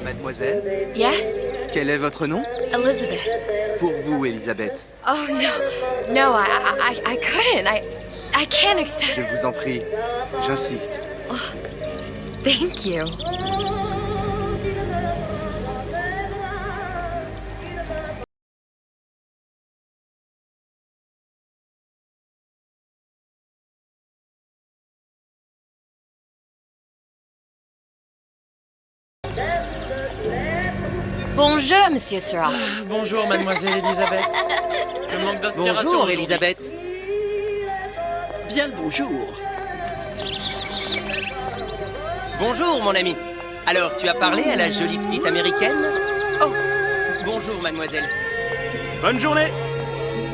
Mademoiselle, Yes? quel est votre nom? Elizabeth. Pour vous, Elisabeth. Oh, no, I couldn't. I can't accept. Je vous en prie, j'insiste. Thank you. Bonjour, Monsieur Surratt. Bonjour, mademoiselle Elisabeth. Le manque d'inspiration. Bonjour, aujourd'hui. Elisabeth. Bien le bonjour. Bonjour, mon ami. Alors, tu as parlé à la jolie petite américaine? Oh, bonjour, mademoiselle. Bonne journée.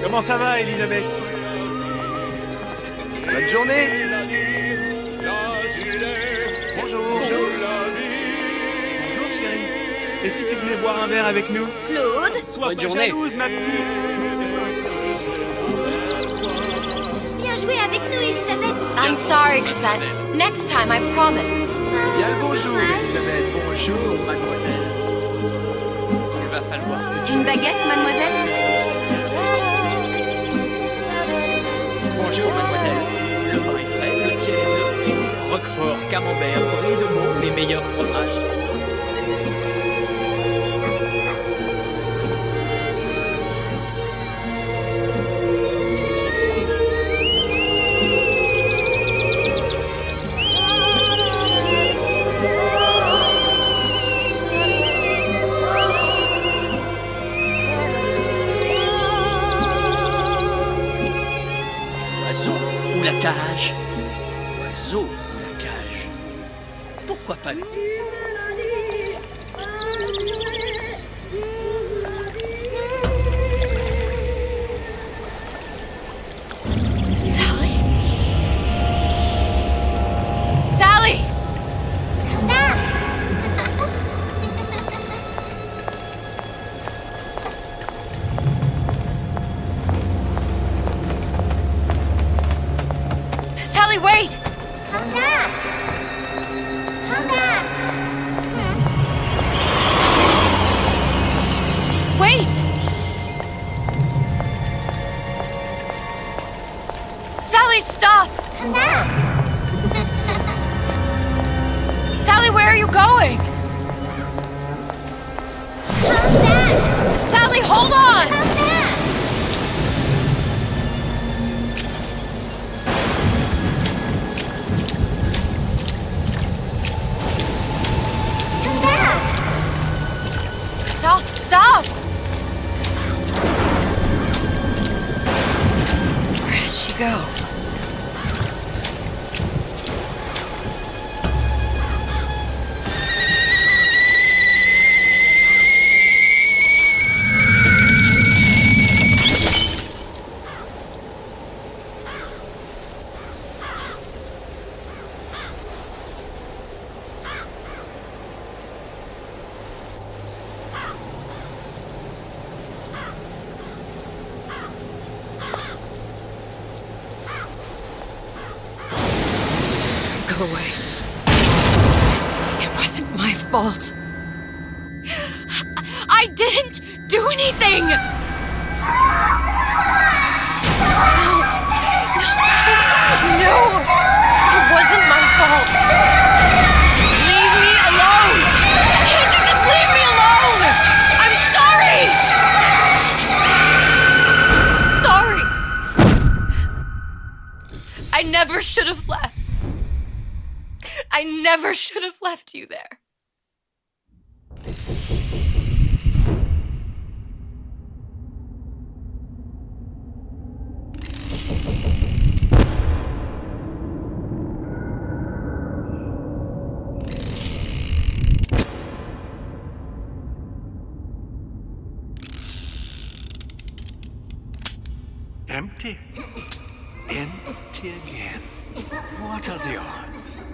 Comment ça va, Elisabeth? Bonne journée. Bonjour. Bonjour, chérie. Et si tu venais boire un verre avec nous? Claude? Sois Bonne pas journée. jalouse, ma petite. Viens jouer avec nous, Elisabeth. I'm sorry, Cosette. Next time, I promise. Bien le bonjour, Elisabeth. Bonjour, mademoiselle. Il va falloir. Une baguette, mademoiselle? Bonjour, mademoiselle. Le pain est frais, le ciel est bleu. Et vous, Roquefort, Camembert, Brie de Meaux, les meilleurs fromages. Oiseau ou la cage? Oiseau ou la cage? Pourquoi pas les deux? Sally? Sally! Sally, wait! Come back. Come back. Wait! Sally, stop! Come back. Sally, where are you going? Come back. Sally, hold on! Come back. Come back. Stop! Stop! Where did she go? Go away. It wasn't my fault. I didn't do anything! No! It wasn't my fault! Leave me alone! Can't you just leave me alone? I'm sorry! Sorry! I never should have left. I never should have left you there. Empty. Empty again. What are the odds?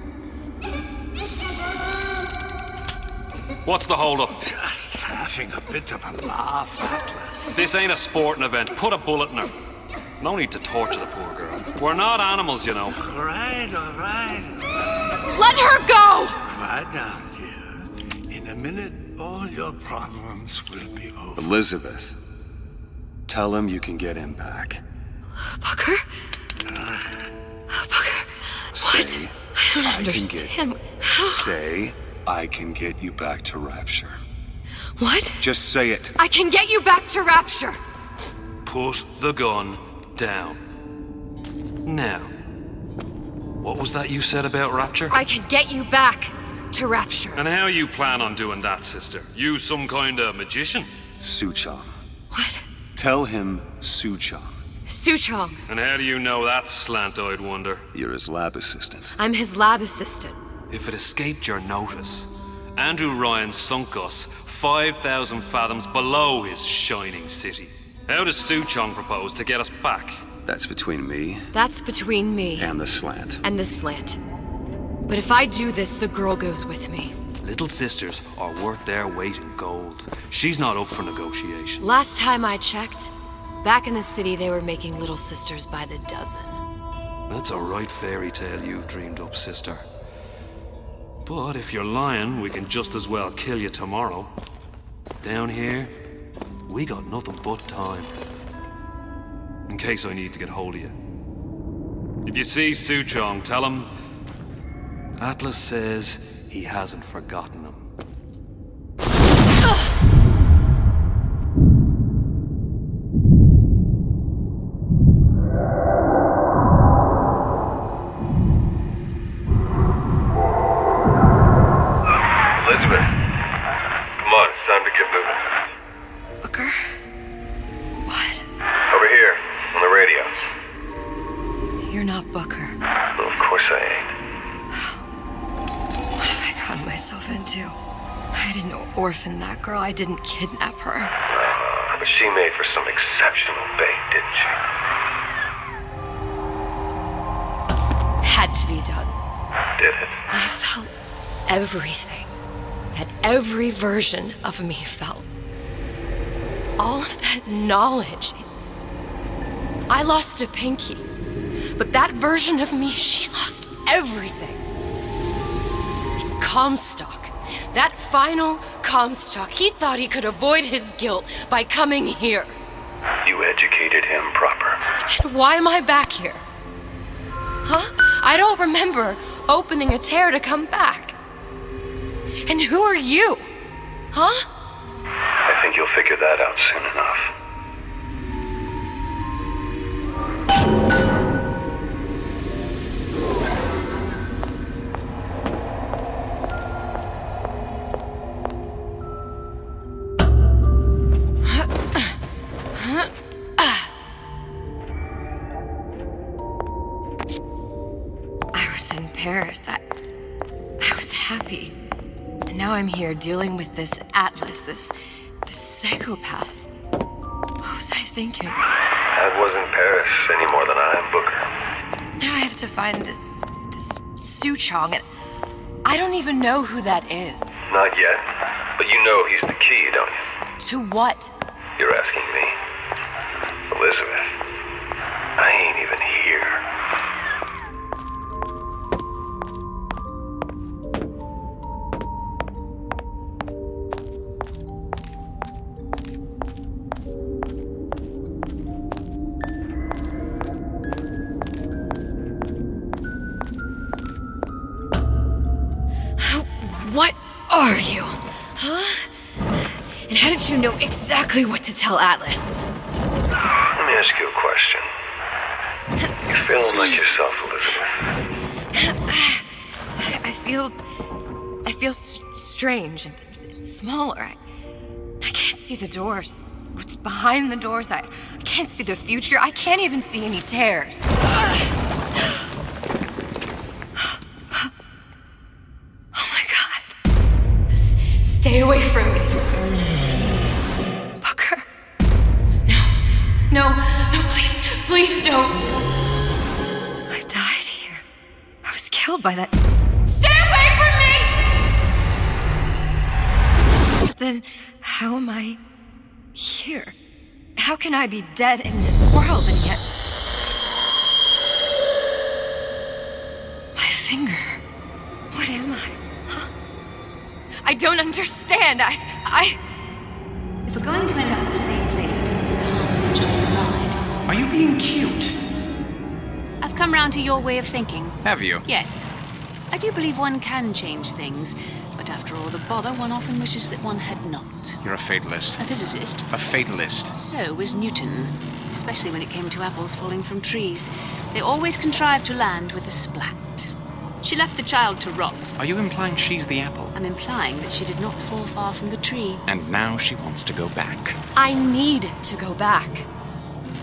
What's the hold-up? Just having a bit of a laugh, Atlas. This ain't a sporting event. Put a bullet in her. No need to torture the poor girl. We're not animals, you know. All right. Let her go! Quiet down, dear. In a minute, all your problems will be over. Elizabeth, tell him you can get him back. Booker? Booker, what? Say, I don't understand. Say, I can get you back to Rapture. What? Just say it. I can get you back to Rapture. Put the gun down. Now, what was that you said about Rapture? I can get you back to Rapture. And how you plan on doing that, sister? You some kind of magician? Suchong. What? Tell him Suchong. Suchong. And how do you know that, slant-eyed wonder? You're his lab assistant. I'm his lab assistant. If it escaped your notice, Andrew Ryan sunk us 5,000 fathoms below his shining city. How does Suchong propose to get us back? That's between me That's between me and the slant. and the slant. But if I do this, the girl goes with me. Little sisters are worth their weight in gold. She's not up for negotiation. Last time I checked, back in the city they were making little sisters by the dozen. That's a right fairy tale you've dreamed up, sister. But if you're lying, we can just as well kill you tomorrow. Down here, we got nothing but time. In case I need to get hold of you. If you see Suchong, tell him Atlas says he hasn't forgotten him. Elizabeth, come on, it's time to get moving. Booker? What? Over here, on the radio. You're not Booker. Well, of course I ain't. What have I gotten myself into? I didn't orphan that girl. I didn't kidnap her. But she made for some exceptional bait, didn't she? Had to be done. Did it? I felt everything that every version of me felt. All of that knowledge. I lost a pinky, but that version of me, she lost everything. And Comstock, that final Comstock, he thought he could avoid his guilt by coming here. You educated him proper. But then why am I back here? Huh? I don't remember opening a tear to come back. And who are you? Huh? I think you'll figure that out soon enough. I was in Paris. I was happy. And now I'm here dealing with this Atlas, this psychopath. What was I thinking? I wasn't Paris any more than I am Booker. Now I have to find this Suchong, and I don't even know who that is. Not yet, but you know he's the key, don't you? To what? You're asking me. Elizabeth, I ain't even here. What are you? Huh? And how did you know exactly what to tell Atlas? Let me ask you a question. You feeling like yourself, Elizabeth? I feel strange and smaller. I can't see the doors. What's behind the doors? I can't see the future. I can't even see any tears. Stay away from me. Booker. No, please don't. I died here. I was killed by that. Stay away from me! Then how am I here? How can I be dead in this world and yet... My finger. What am I? Huh? I don't understand. If we're going to end up at the same place, it means an harm to provide. Are you being cute? I've come round to your way of thinking. Have you? Yes. I do believe one can change things, but after all the bother, one often wishes that one had not. You're a fatalist. A physicist. A fatalist. So was Newton, especially when it came to apples falling from trees. They always contrived to land with a splat. She left the child to rot. Are you implying she's the apple? I'm implying that she did not fall far from the tree. And now she wants to go back. I need to go back.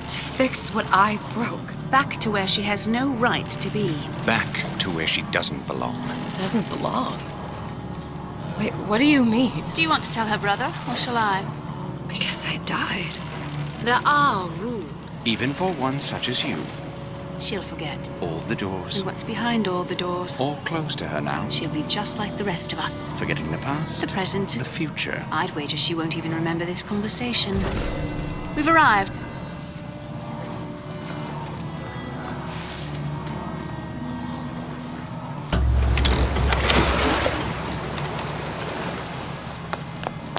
To fix what I broke. Back to where she has no right to be. Back to where she doesn't belong. Doesn't belong? Wait, what do you mean? Do you want to tell her brother, or shall I? Because I died. There are rules. Even for one such as you. She'll forget. All the doors. And what's behind all the doors? All closed to her now. She'll be just like the rest of us. Forgetting the past. The present. The future. I'd wager she won't even remember this conversation. We've arrived.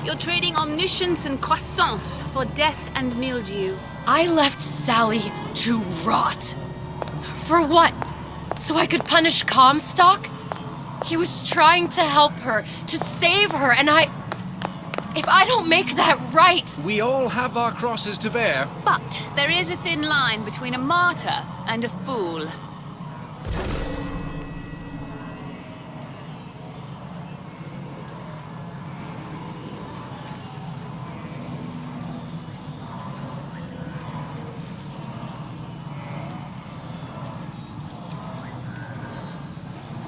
You're trading omniscience and croissance for death and mildew. I left Sally to rot. For what? So I could punish Comstock? He was trying to help her, to save her, and if I don't make that right... We all have our crosses to bear. But there is a thin line between a martyr and a fool.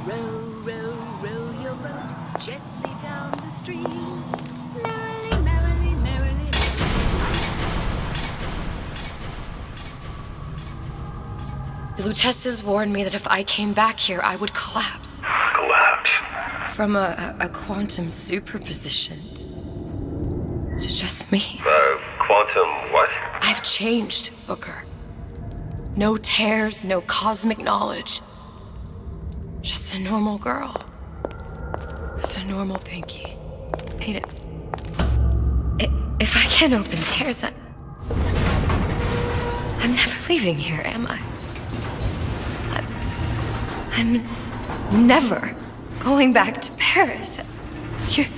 Row, row, row your boat gently down the stream. Merrily, merrily, merrily. The Lutesses warned me that if I came back here, I would collapse. Collapse? From a quantum superposition to just me. Quantum what? I've changed, Booker. No tears, no cosmic knowledge. Just a normal girl. With a normal pinky. Wait, if I can't open tears, I'm never leaving here, am I? I'm never going back to Paris. You're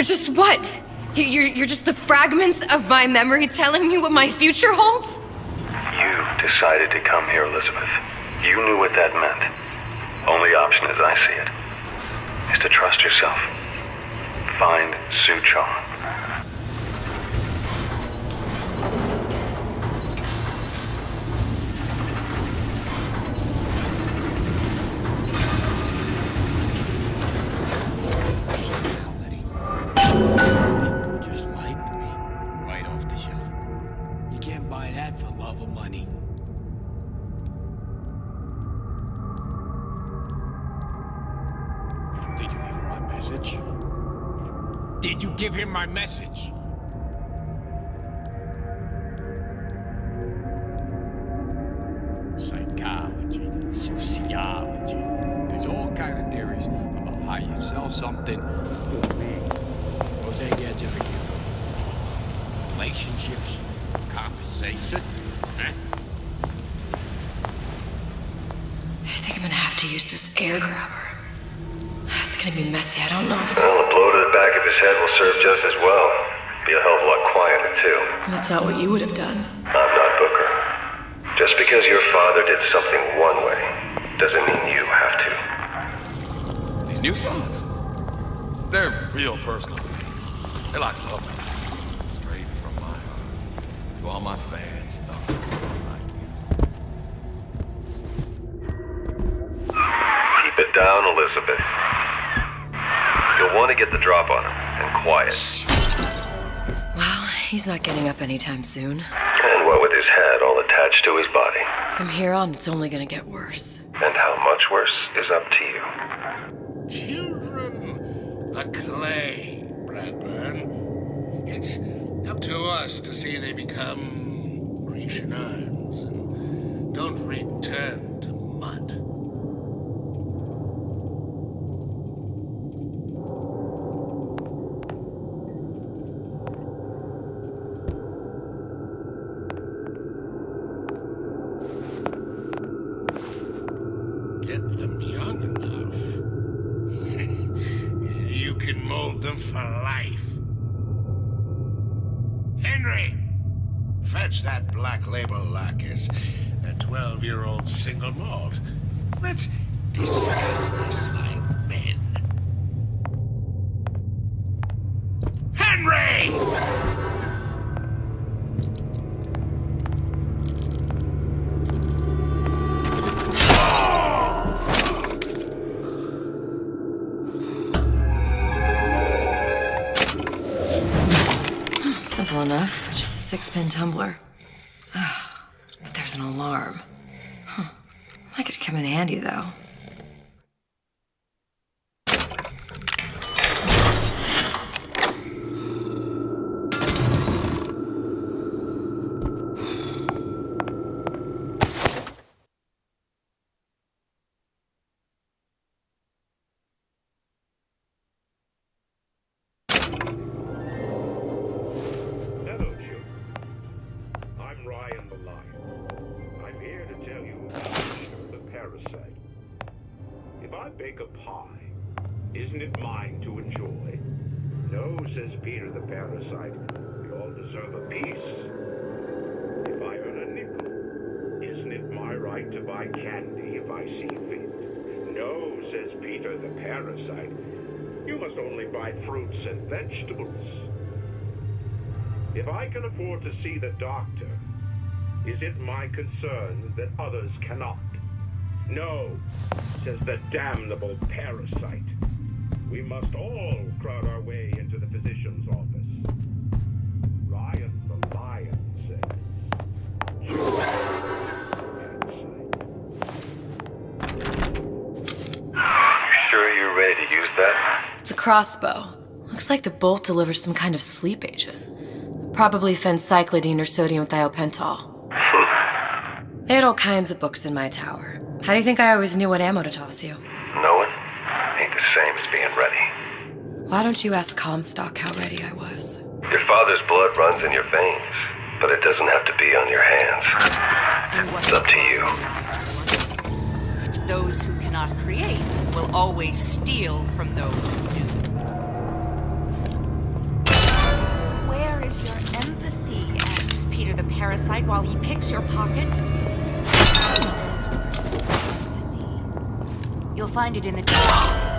just what? You're just the fragments of my memory telling me what my future holds? You decided to come here, Elizabeth. You knew what that meant. Only option as I see it is to trust yourself. Find Suchong. Just like me. Right off the shelf. You can't buy that for love or money. Did you give him my message? Did you give him my message? Psychology, sociology. There's all kind of theories about how you sell something. Those ain't the edge of the game. Relationships, conversation, huh? I think I'm gonna have to use this air grabber. It's gonna be messy, I don't know if... Well, a blow to the back of his head will serve just as well. Be a hell of a lot quieter, too. That's not what you would have done. I'm not Booker. Just because your father did something one way, doesn't mean you have to. These new songs, they're real personal to me. They're like love letters, straight from my heart. To all my fans, stuff like you. Keep it down, Elizabeth. You'll want to get the drop on him, and quiet. Well, he's not getting up anytime soon. And what with his head all attached to his body. From here on, it's only gonna get worse. And how much worse is up to you. the clay, Bradburn. It's up to us to see they become Grecian urns and don't return to mud. Get them young enough. You can mold them for life. Henry! Fetch that black label lacquers. That 12-year-old single malt. Let's discuss this like men. Henry! Simple enough. Just a 6-pin tumbler. But there's an alarm. That could come in handy, though. If I bake a pie, isn't it mine to enjoy? No, says Peter the parasite. We all deserve a piece. If I earn a nickel, isn't it my right to buy candy if I see fit? No, says Peter the parasite. You must only buy fruits and vegetables. If I can afford to see the doctor, is it my concern that others cannot? No, says the damnable parasite. We must all crowd our way into the physician's office. Ryan the lion says. You sure you're ready to use that? It's a crossbow. Looks like the bolt delivers some kind of sleep agent. Probably phencyclidine or sodium thiopental. They had all kinds of books in my tower. How do you think I always knew what ammo to toss you? Knowing ain't the same as being ready. Why don't you ask Comstock how ready I was? Your father's blood runs in your veins, but it doesn't have to be on your hands. It's up to you. Those who cannot create will always steal from those who do. Where is your empathy? Asks Peter the parasite while he picks your pocket. I know this word. Empathy. You'll find it in the dictionary.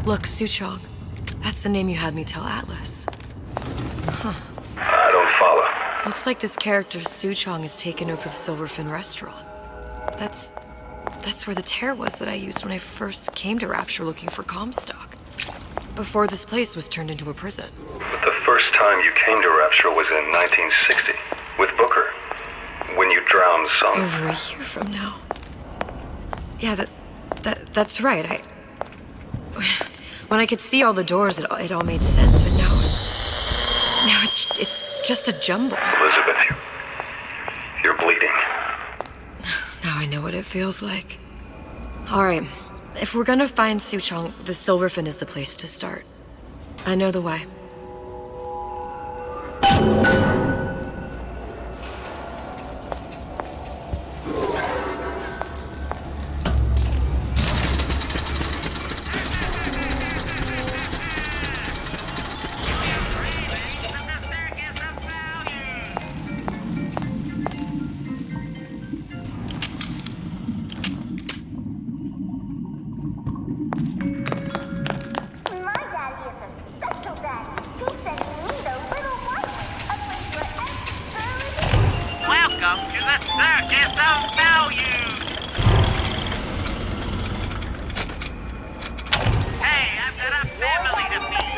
Look, Suchong. That's the name you had me tell Atlas. Huh. I don't follow. Looks like this character Suchong has taken over the Silverfin restaurant. That's where the tear was that I used when I first came to Rapture looking for Comstock. Before this place was turned into a prison. But the first time you came to Rapture was in 1960, with Booker. When you drowned some... Over a year from now. Yeah, that's right. When I could see all the doors, it all made sense, but now it's just a jumble. Elizabeth, you're bleeding. Now I know what it feels like. All right, if we're gonna find Suchong, the Silverfin is the place to start. I know the way. Welcome to the Circus of Value! Hey, I've got a family to feed!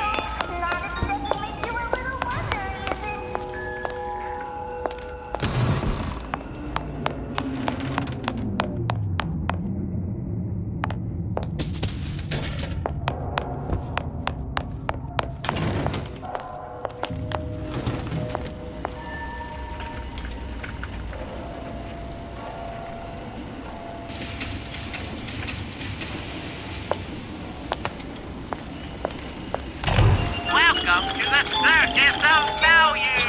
Welcome to the Circus of Value!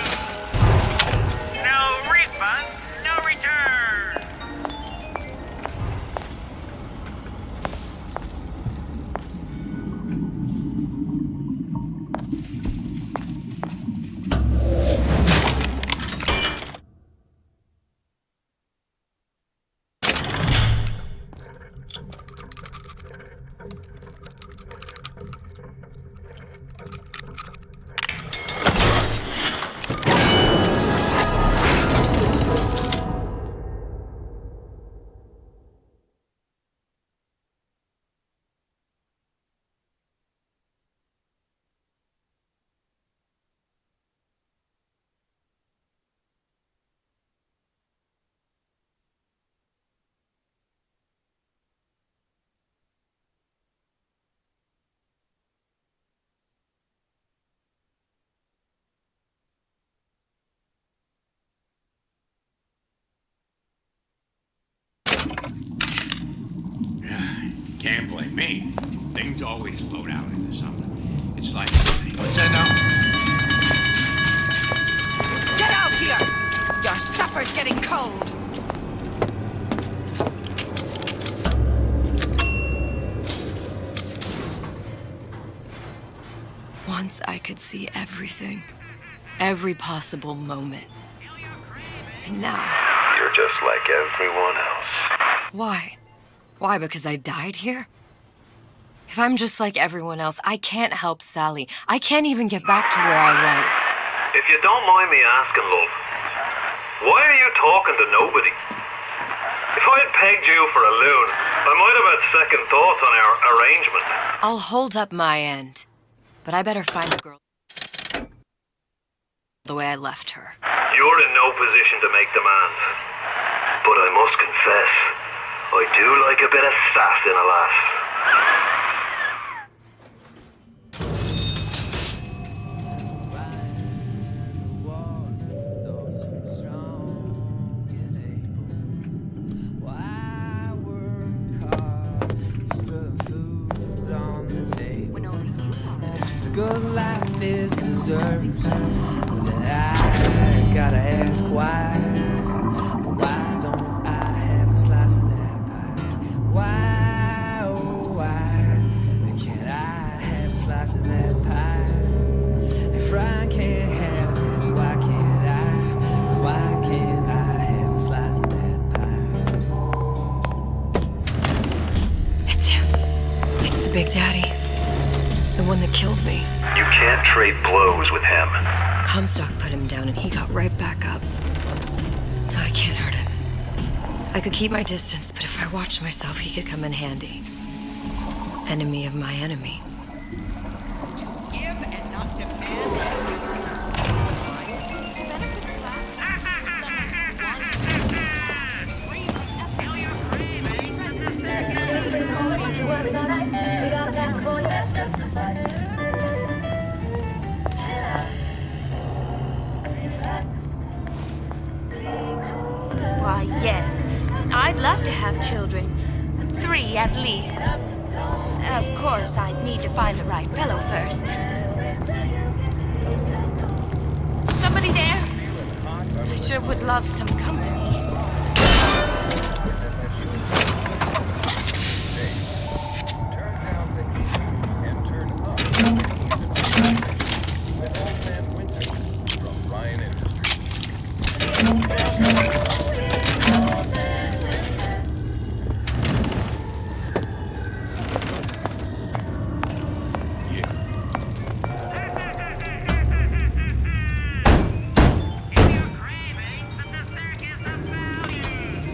No refund, no return! Can't blame me. Things always slow down in the summer. It's like... What's that now? Get out here! Your supper's getting cold! Once I could see everything. Every possible moment. And now... You're just like everyone else. Why? Why, because I died here? If I'm just like everyone else, I can't help Sally. I can't even get back to where I was. If you don't mind me asking, love, why are you talking to nobody? If I had pegged you for a loon, I might have had second thoughts on our arrangement. I'll hold up my end. But I better find the girl the way I left her. You're in no position to make demands. But I must confess, I do like a bit of sass in a lass. Good life is deserved, then I gotta ask why. Why don't I have a slice of that pie? Why, oh why can't I have a slice of that pie? If I can't have it, why can't I? Why can't I have a slice of that pie? It's him. It's the Big Daddy. one that killed me. You can't trade blows with him. Comstock put him down and he got right back up. No, I can't hurt him. I could keep my distance, but if I watched myself, he could come in handy. Enemy of my enemy. Why, yes. I'd love to have children. 3 at least. Of course, I'd need to find the right fellow first. Somebody there? I sure would love some company.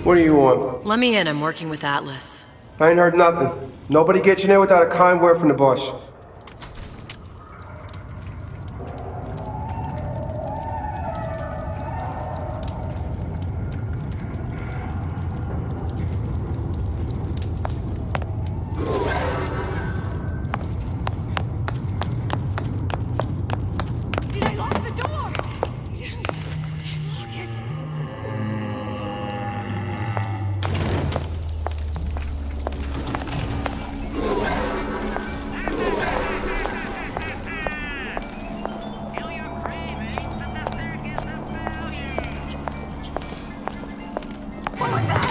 What do you want? Let me in, I'm working with Atlas. I ain't heard nothing. Nobody gets you in there without a kind word from the boss. Did I lock the door? Did I lock it? What was that?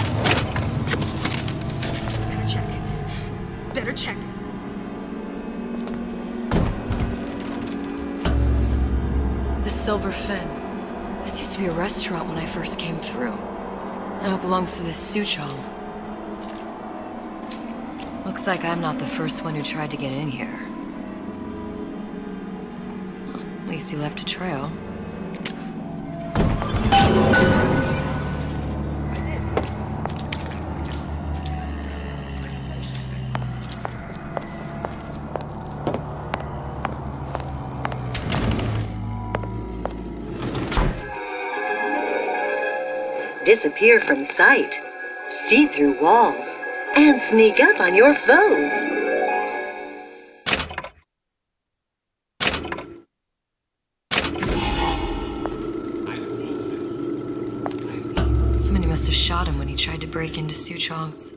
Better check. Better check. The Silver Fin. This used to be a restaurant when I first came through. Now it belongs to this Suchong. Looks like I'm not the first one who tried to get in here. Well, at least he left a trail. Disappear from sight, see through walls, and sneak up on your foes. Somebody must have shot him when he tried to break into Suchong's.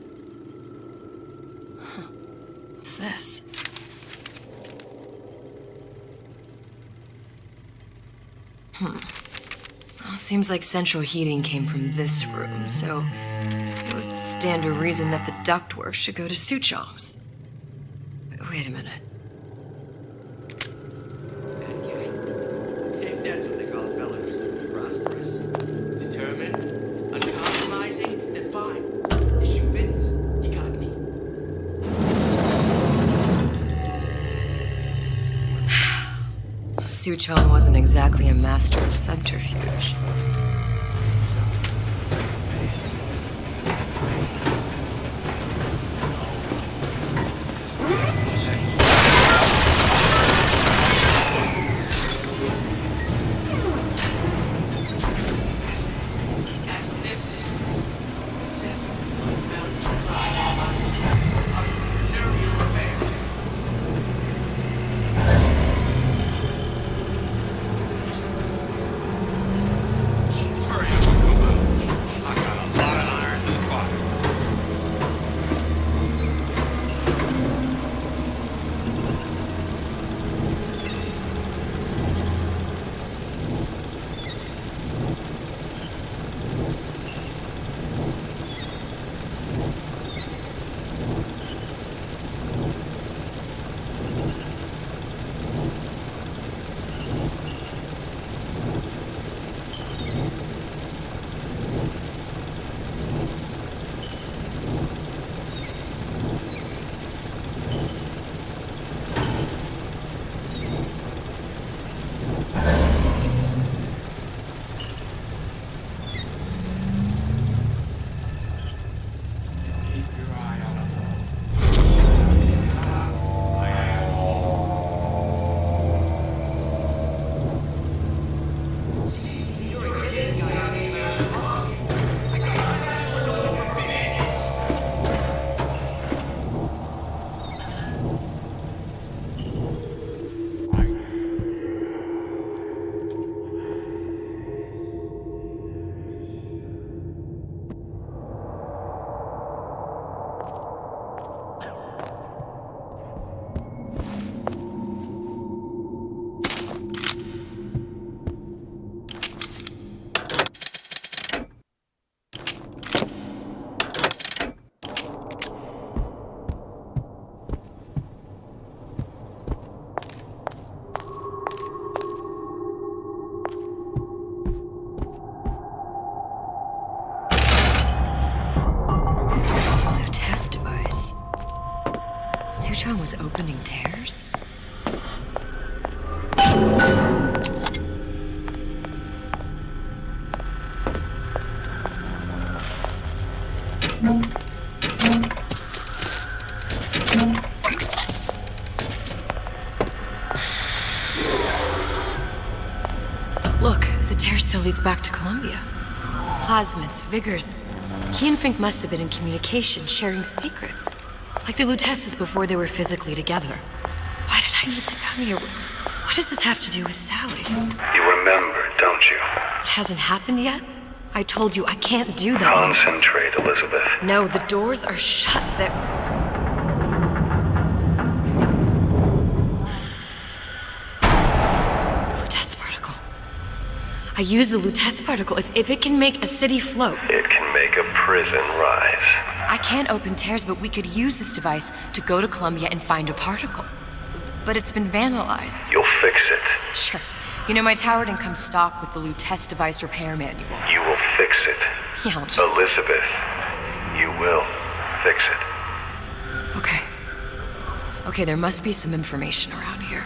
Huh. What's this? Well, seems like central heating came from this room, so it would stand to reason that the ductwork should go to Suchong's. Wait a minute. If that's what they call a fellow who's prosperous, determined, uncompromising, then fine. Issue fits, you got me. Suchong wasn't exactly a master of subterfuge. Suchong was opening tears? Look, the tear still leads back to Columbia. Plasmids, Vigors. He and Fink must have been in communication, sharing secrets. Like the Lutesses before they were physically together. Why did I need to come here? What does this have to do with Sally? You remember, don't you? It hasn't happened yet? I told you I can't do that. Concentrate, Elizabeth. No, the doors are shut. They're... Lutece particle. I use the Lutece particle. If it can make a city float. It can make a prison rise. I can't open tears, but we could use this device to go to Columbia and find a particle. But it's been vandalized. You'll fix it. Sure. You know, my tower didn't come stocked with the Lutece device repair manual. You will fix it. Yeah, I'll just... Elizabeth, you will fix it. Okay. Okay, there must be some information around here.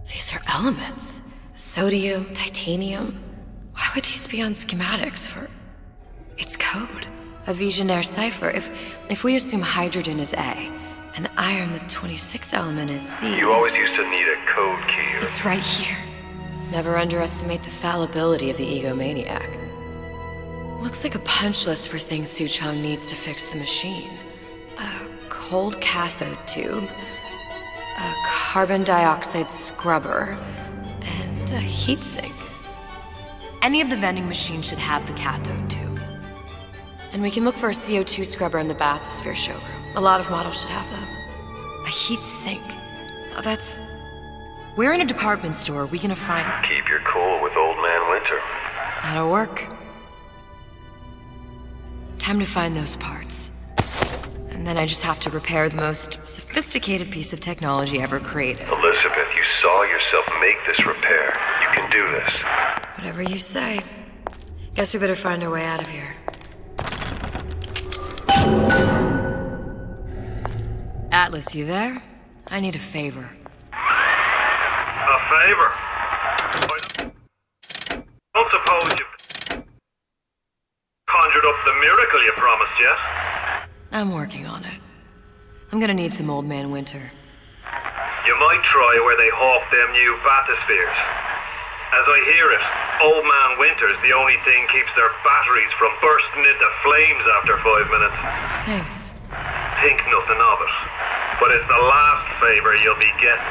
These are elements. Sodium, titanium. Why would these be on schematics for... It's code. A Visionaire cipher. If we assume hydrogen is A, and iron, the 26th element, is C... You always used to need a code key. It's right here. Never underestimate the fallibility of the egomaniac. Looks like a punch list for things Suchong needs to fix the machine. A cold cathode tube, a carbon dioxide scrubber, and a heatsink. Any of the vending machines should have the cathode tube. And we can look for a CO2 scrubber in the bathysphere showroom. A lot of models should have them. A heatsink. Oh, that's... Where in a department store are we gonna find... Keep your cool with Old Man Winter. That'll work. Time to find those parts. And then I just have to repair the most sophisticated piece of technology ever created. Elizabeth, you saw yourself make this repair. You can do this. Whatever you say. Guess we better find our way out of here. Atlas, you there? I need a favor. A favor? I don't suppose you've conjured up the miracle you promised yet? I'm working on it. I'm gonna need some Old Man Winter. You might try where they hawk them new bathyspheres. As I hear it, Old Man Winter's the only thing keeps their batteries from bursting into flames after 5 minutes. Thanks. Think nothing of it. But it's the last favor you'll be getting.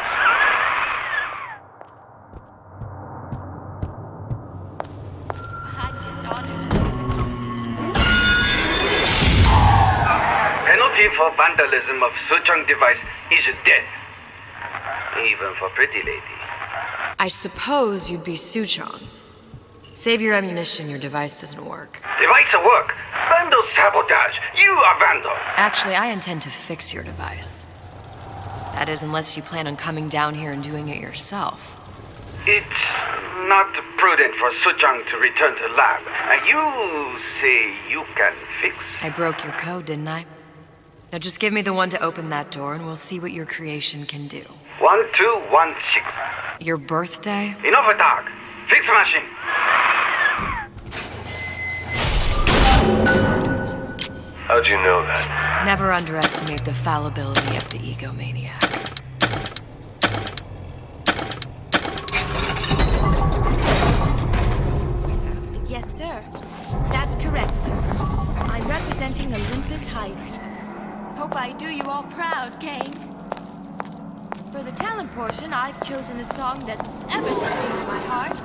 Penalty for vandalism of Suchong device is death. Even for pretty lady. I suppose you'd be Suchong. Save your ammunition, your device doesn't work. Device at work. Vandal sabotage. You are vandal. Actually, I intend to fix your device. That is, unless you plan on coming down here and doing it yourself. It's not prudent for Suchong to return to lab. And you say you can fix? I broke your code, didn't I? Now just give me the one to open that door and we'll see what your creation can do. 1216. Your birthday? Enough talk. Fix the machine. How'd you know that? Never underestimate the fallibility of the egomaniac. Yes, sir. That's correct, sir. I'm representing Olympus Heights. Hope I do you all proud, gang. For the talent portion, I've chosen a song that's ever so dear to my heart,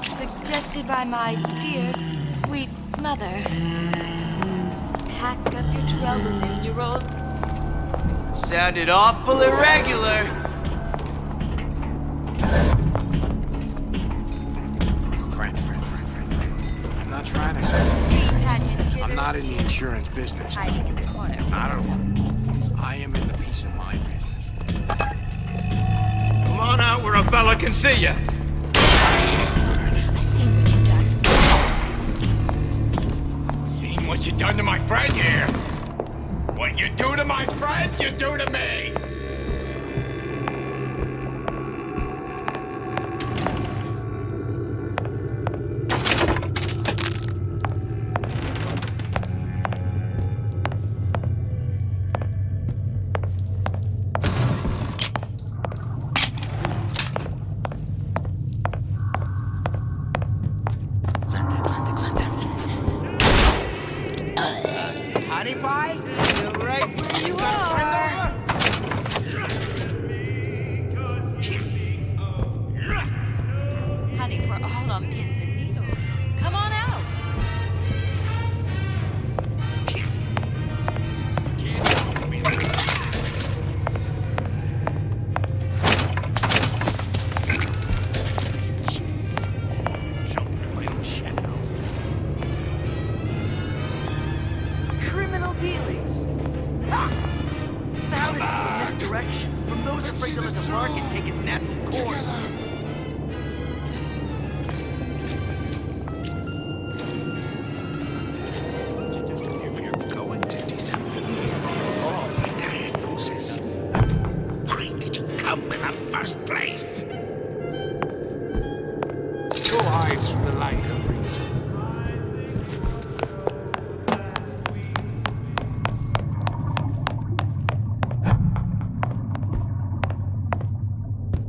suggested by my dear, sweet mother. Pack up your troubles in your old... Sounded awful irregular. Friend. I'm not trying to say. I'm not in the insurance business. Not at all. I am in the peace of mind business. Come on out where a fella can see you. I've seen what you've done. Seen what you done to my friend here. What you do to my friend, you do to me. Honey pie? You're right where you are. Honey, we're all on pins and needles. Come on out. Criminal dealings. Ha! Fallacy in misdirection from those afraid to let the market take its natural course. If you're going to disappear before my diagnosis, why did you come in the first place? Who hides from the light of reason?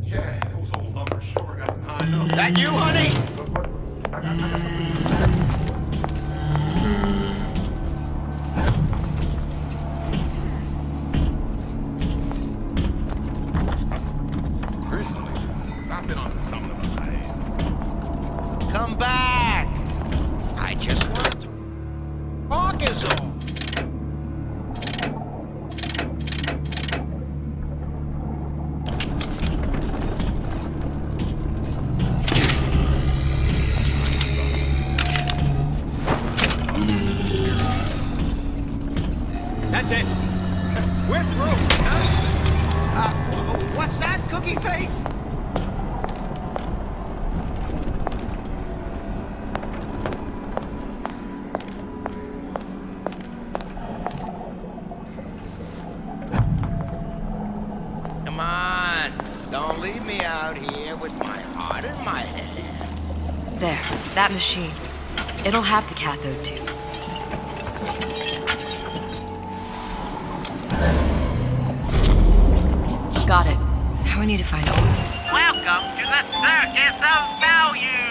Yeah, those old numbers sure got high enough. That you, honey? Recently, I've been on something about my head. Come back! I just wanted to talk is all. That's it. We're through. What's that, cookie face? Come on. Don't leave me out here with my heart in my hand. There, that machine. It'll have the cathode tube. Got it. Now I need to find Owen. Welcome to the Circus of Value!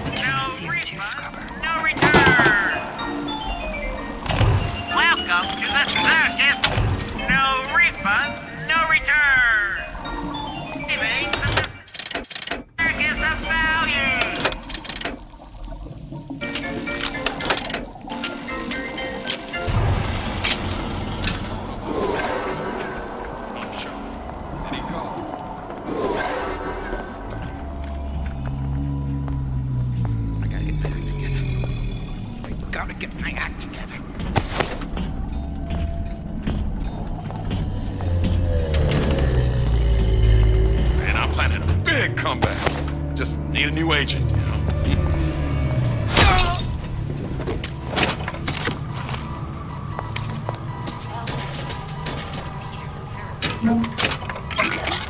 Internal CO2 scrubber. No return! Welcome to the circus! No refund, no return! Savings in the Circus of Value! Gotta get my act together. Man, I'm planning a big comeback. Just need a new agent, you know?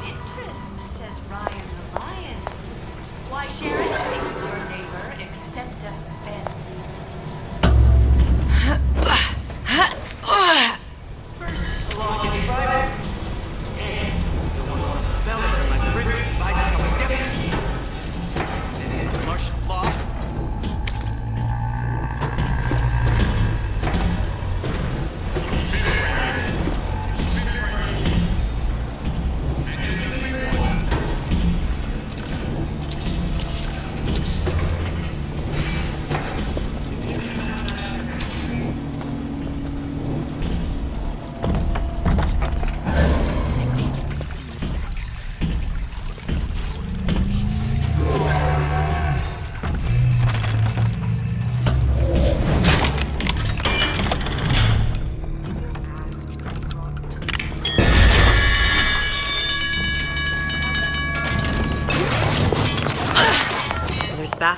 Interest, says Ryan the Lion. Why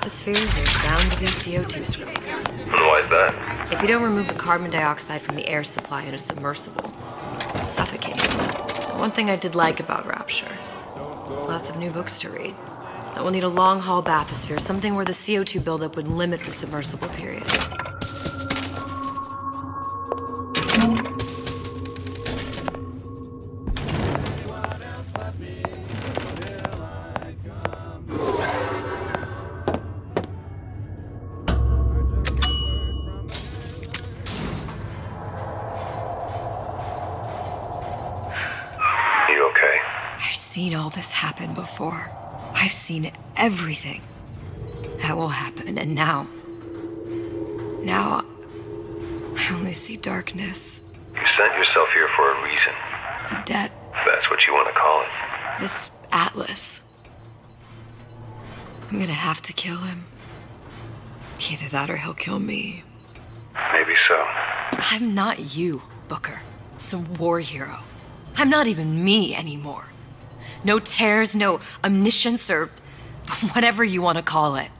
bathyspheres, there's bound to be CO2 scrubbers. Why is that? If you don't remove the carbon dioxide from the air supply in a submersible, it'll suffocate. One thing I did like about Rapture, lots of new books to read. That will need a long-haul bathysphere, something where the CO2 buildup would limit the submersible period. You okay? I've seen all this happen before. I've seen everything that will happen, and now I only see darkness. You sent yourself here for a reason. A debt. If that's what you want to call it. This Atlas. I'm gonna have to kill him. Either that or he'll kill me. Maybe so. I'm not you, Booker. Some war hero. I'm not even me anymore. No tears, no omniscience, or whatever you want to call it.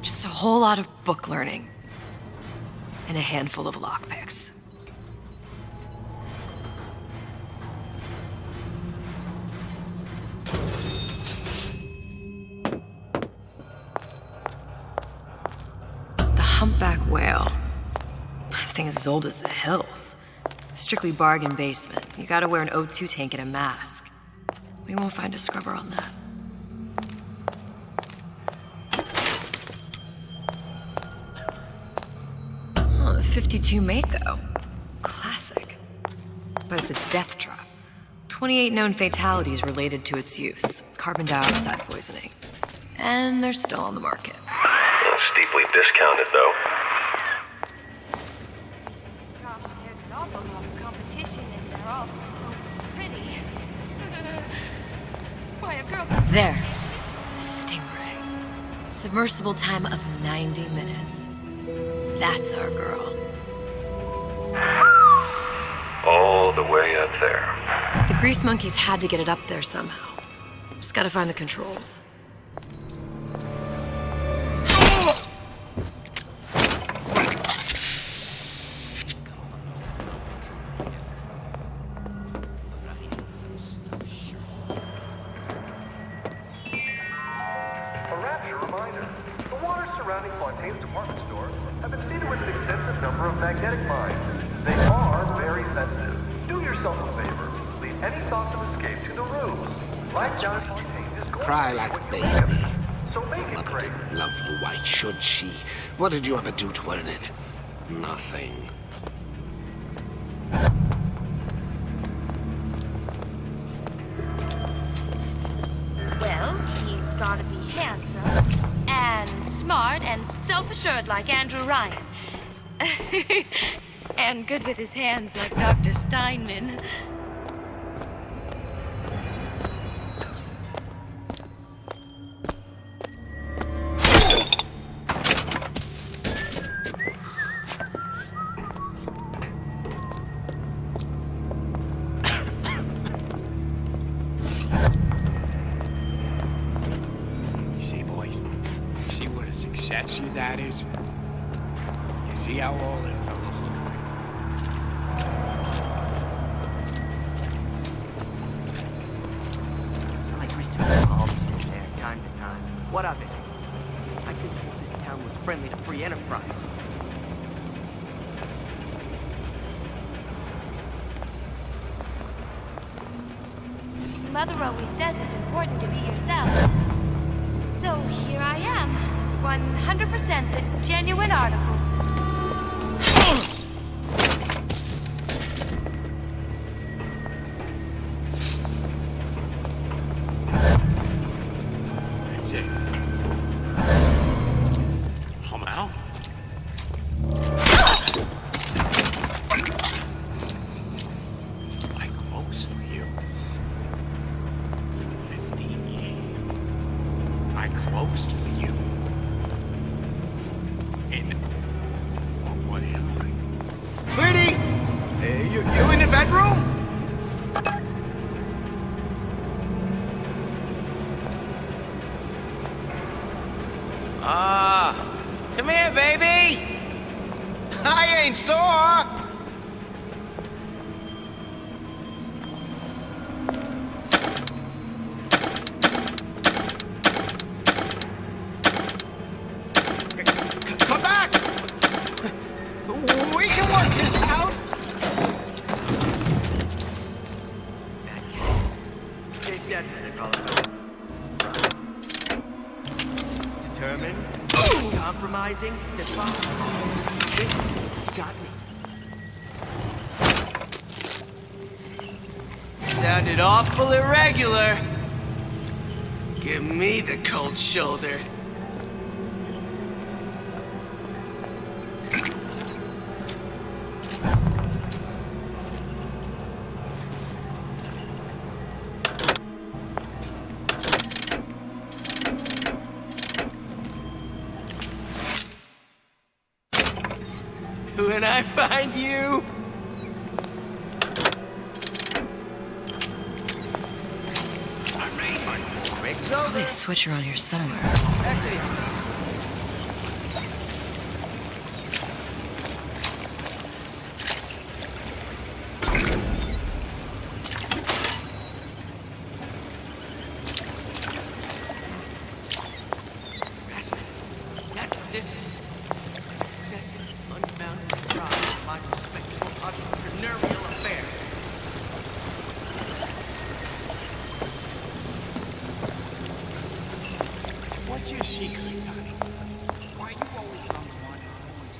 Just a whole lot of book learning. And a handful of lockpicks. The humpback whale. That thing is as old as the hills. Strictly bargain basement. You gotta wear an O2 tank and a mask. We won't find a scrubber on that. Oh, the 52 Mako. Classic. But it's a death trap. 28 known fatalities related to its use. Carbon dioxide poisoning. And they're still on the market. Well, steeply discounted, though. There. The Stingray. Submersible time of 90 minutes. That's our girl. All the way up there. The grease monkeys had to get it up there somehow. Just gotta find the controls. Should she? What did you ever do to earn it? Nothing. Well, he's gotta be handsome, and smart, and self-assured like Andrew Ryan. And good with his hands like Dr. Steinman. That is, you see how all that fellows look? I used to call this there time to time. What of it? I could think this town was friendly to free enterprise. Mother always says it's important to be yourself. So here I am. 100% the genuine article. That's it. I'm out. I closed for you. 15 years. I closed for you. Sweetie! You in the bedroom? ain't sore. Come back! We can work this out. That's what they call it. Determined, compromising, defiant. This got me. Sounded awful irregular. Give me the cold shoulder. When I find you... Probably a switch around here somewhere. That's what this is. Incessant, unbounded pride of my respectable entrepreneurial affairs. What's your secret, Donnie? Why you always number one always?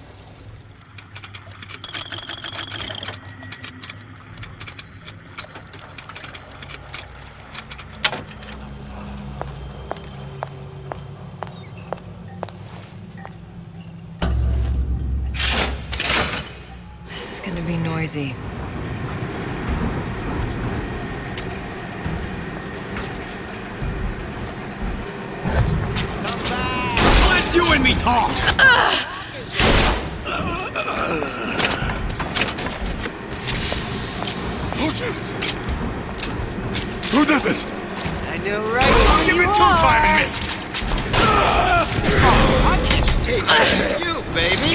This is gonna be noisy. Let you and me talk. Who did this? I know right Give where it you to are. 5 minutes. I can take care of you, baby.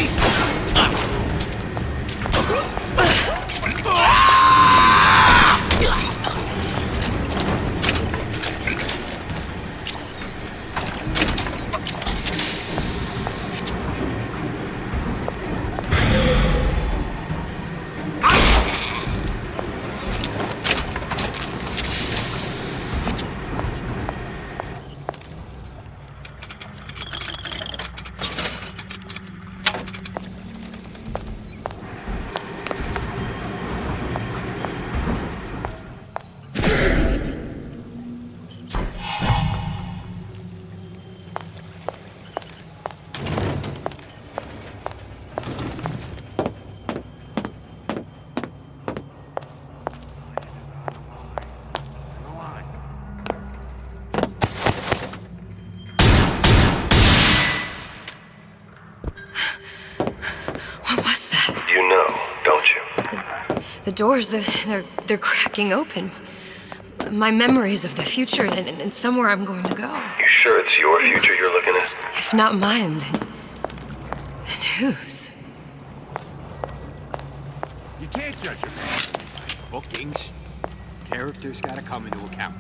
What was that? You know, don't you? The doors, they're cracking open. My memories of the future and somewhere I'm going to go. You sure it's your future you're looking at? If not mine, then whose? You can't judge a man by his bookings. Characters gotta come into account.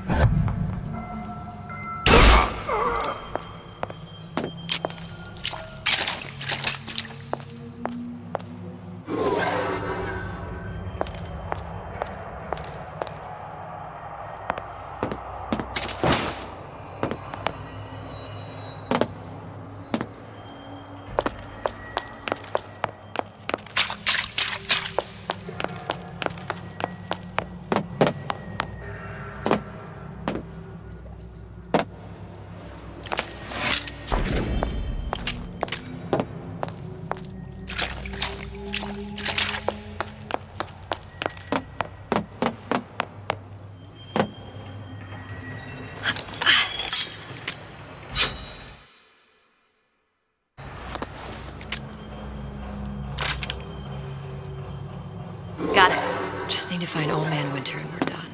Got it. Just need to find Old Man Winter and we're done.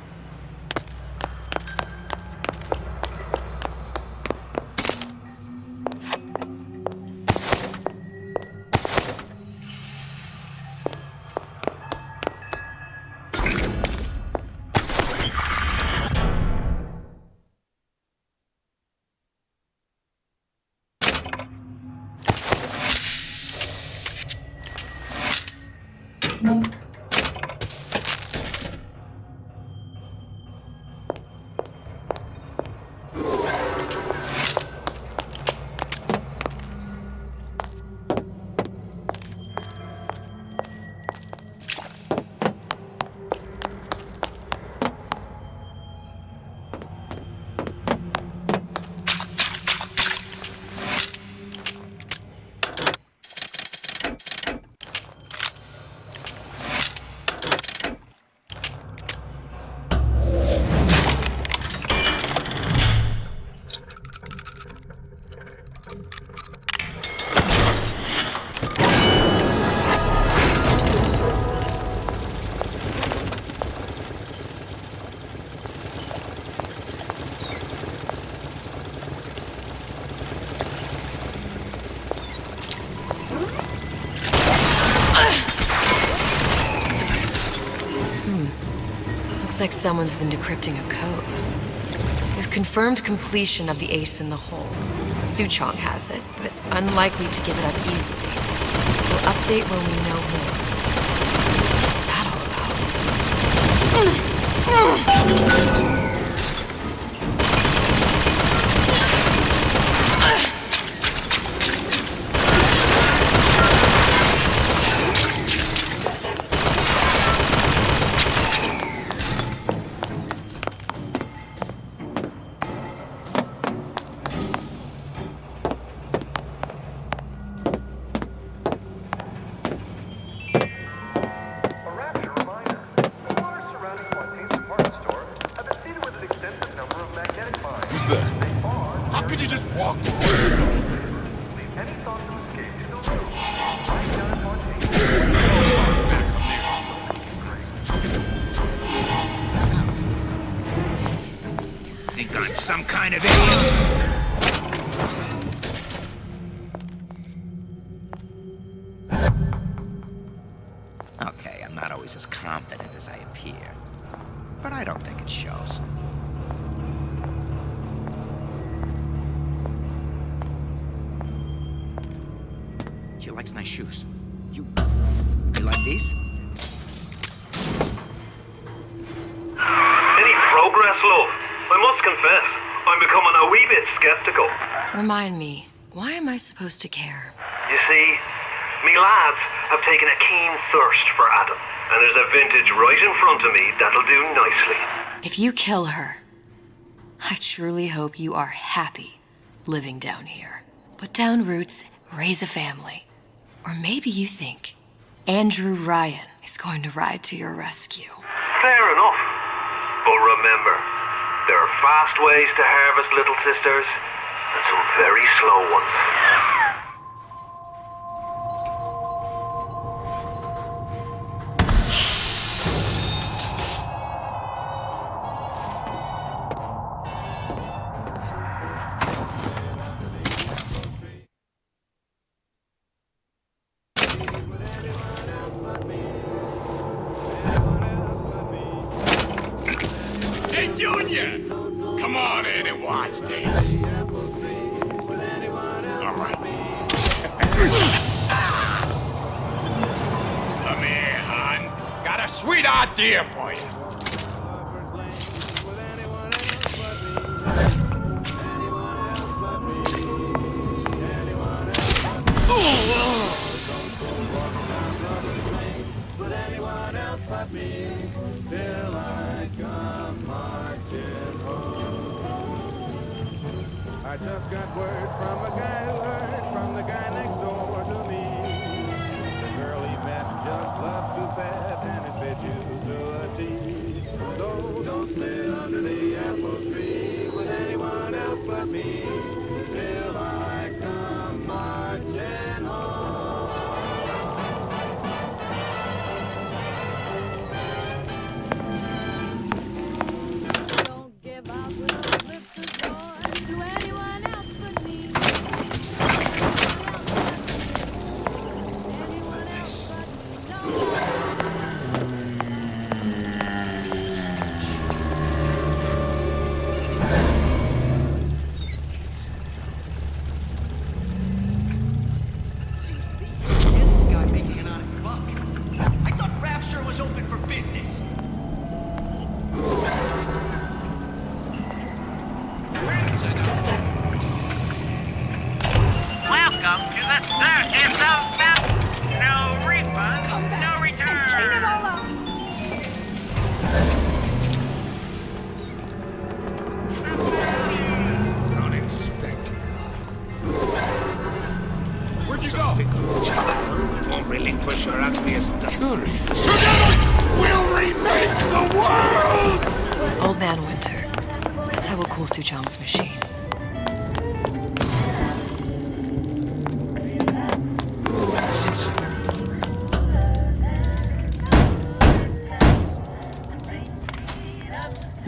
Looks like someone's been decrypting a code. We've confirmed completion of the ace in the hole. Suchong has it, but unlikely to give it up easily. We'll update when we know more. What's that all about? Who's there? How could you just walk away? Think I'm some kind of idiot? Okay, I'm not always as confident as I appear, but I don't think it shows. She likes nice shoes. You like these? Any progress, love? I must confess, I'm becoming a wee bit skeptical. Remind me, why am I supposed to care? You see, me lads have taken a keen thirst for Adam, and there's a vintage right in front of me that'll do nicely. If you kill her, I truly hope you are happy living down here. Put down roots, raise a family. Or maybe you think Andrew Ryan is going to ride to your rescue. Fair enough. But remember, there are fast ways to harvest little sisters, and some very slow ones. Hey, Junior! Come on in and watch this. All right. Come here, hon. Got a sweet idea for you. I just got word from a guy who heard from the guy next door to me. The girl he met just loves to bet and it fits you to a T. So don't sit under the apple tree with anyone else but me till I come marching home. Don't give up with a slip to anyone else but me. push our ugliest curious. Together, we'll remake the world! Old Man Winter. That's how we'll cool Suchong's machine.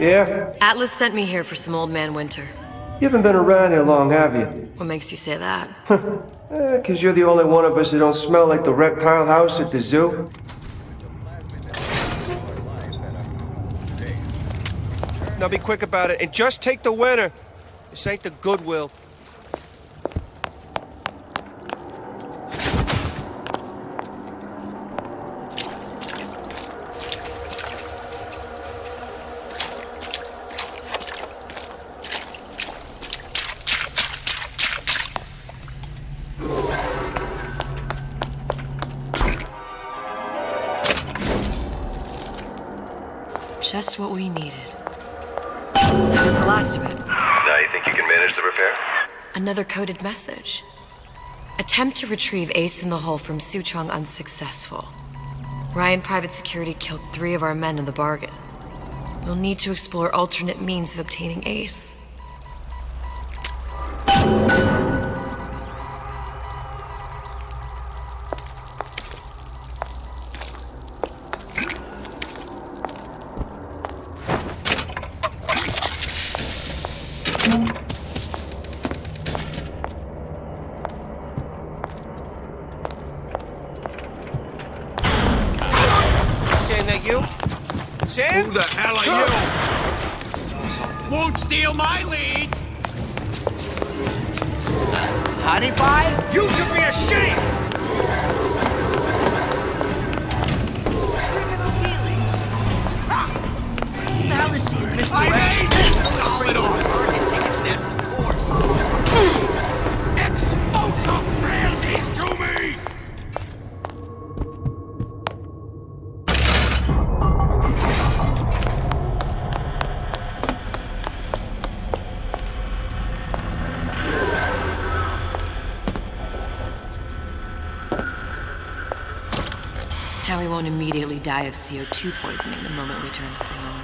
Yeah? Atlas sent me here for some Old Man Winter. You haven't been around here long, have you? What makes you say that? 'Cause you're the only one of us who don't smell like the reptile house at the zoo. Now be quick about it and just take the winner. This ain't the Goodwill. Just what we needed. That was the last of it. Now you think you can manage the repair? Another coded message. Attempt to retrieve Ace in the Hole from Suchong unsuccessful. Ryan Private Security killed 3 of our men in the bargain. We'll need to explore alternate means of obtaining Ace. Sam, that you? Sam? Who the hell are you? Won't steal my leads! Honey pie? You should be ashamed! Criminal dealings? Fallacy and I misdirection. made it! Market take its natural course. Expose the royalties to me! Now we won't immediately die of CO2 poisoning the moment we turn the thing on.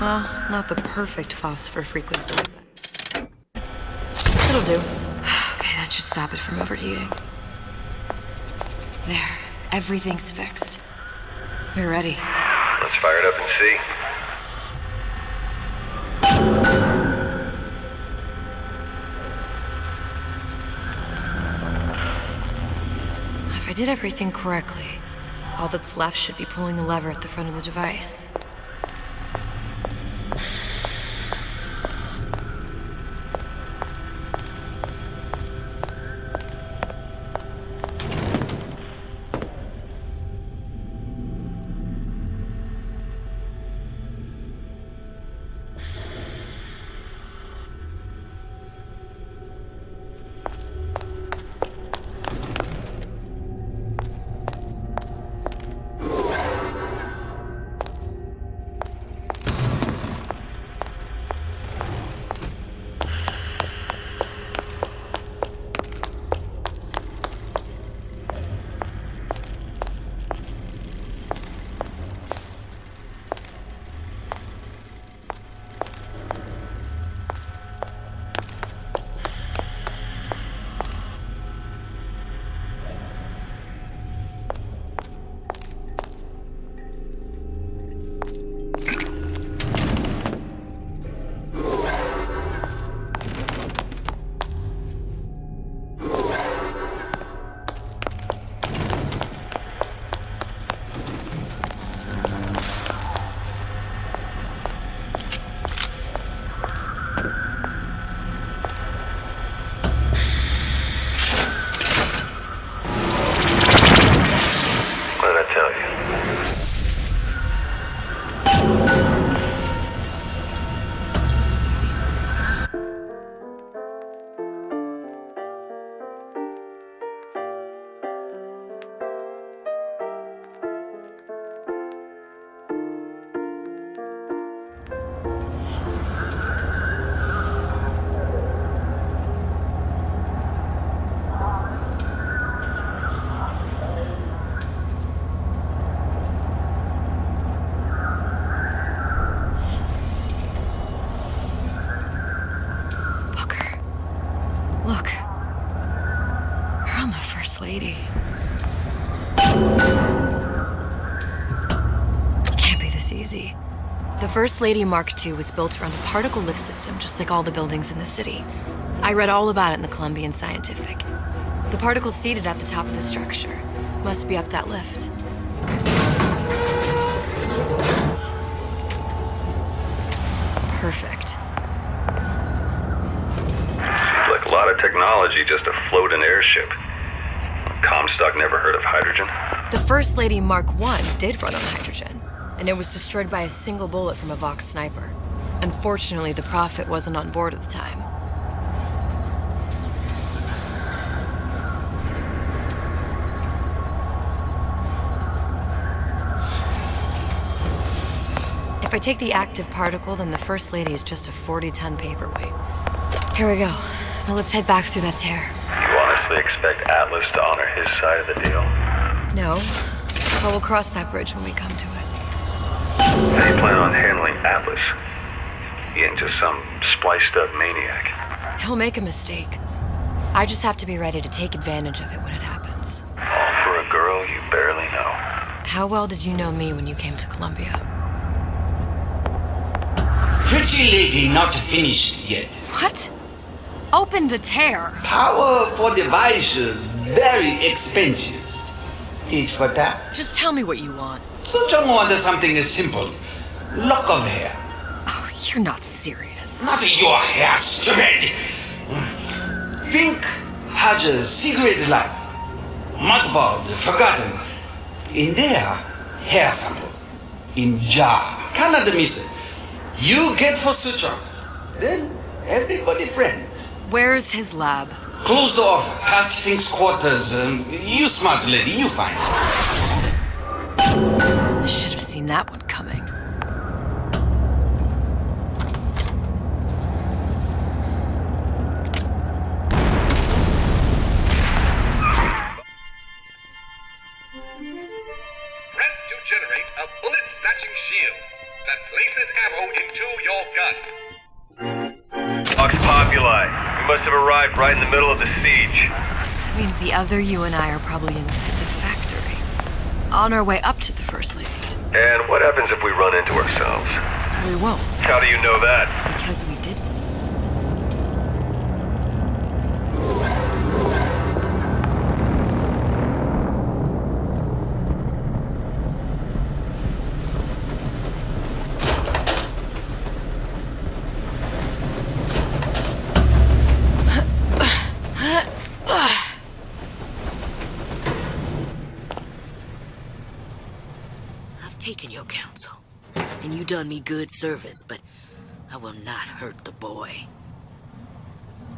Well, not the perfect phosphor frequency, but it'll do. Okay, that should stop it from overheating. There, everything's fixed. We're ready. Let's fire it up and see. If I did everything correctly, all that's left should be pulling the lever at the front of the device. found the First Lady. It can't be this easy. The First Lady Mark II was built around a particle lift system, just like all the buildings in the city. I read all about it in the Columbian Scientific. The particles seated at the top of the structure must be up that lift. Perfect. Like a lot of technology just to float an airship. Comstock never heard of hydrogen. The First Lady Mark I did run on hydrogen, and it was destroyed by a single bullet from a Vox sniper. Unfortunately, the Prophet wasn't on board at the time. If I take the active particle, then the First Lady is just a 40-ton paperweight. Here we go. Now let's head back through that tear. You honestly expect Atlas to honor his side of the deal? No, but we'll cross that bridge when we come to it. How do you plan on handling Atlas? He ain't just some spliced-up maniac. He'll make a mistake. I just have to be ready to take advantage of it when it happens. All for a girl you barely know. How well did you know me when you came to Columbia? Pretty lady not finished yet. What? Open the tear. Power for device very expensive. Tit for tat. Just tell me what you want. Suchong wants something simple. Lock of hair. Oh, you're not serious. Not your hair, stupid. Fink has a secret lab. Mothballed, forgotten. In there, hair sample. In jar. Cannot miss it. You get for Suchong. Then everybody friends. Where's his lab? Closed off, past Fink's quarters. You smart lady, you find. Should have seen that one coming. Press to generate a bullet-snatching shield that places ammo into your gun. Vox Populi. We must have arrived right in the middle of the siege. That means the other you and I are probably inside the factory. On our way up to the First Lady. And what happens if we run into ourselves? We won't. How do you know that? Because we didn't. Taken your counsel, and you done me good service, but I will not hurt the boy.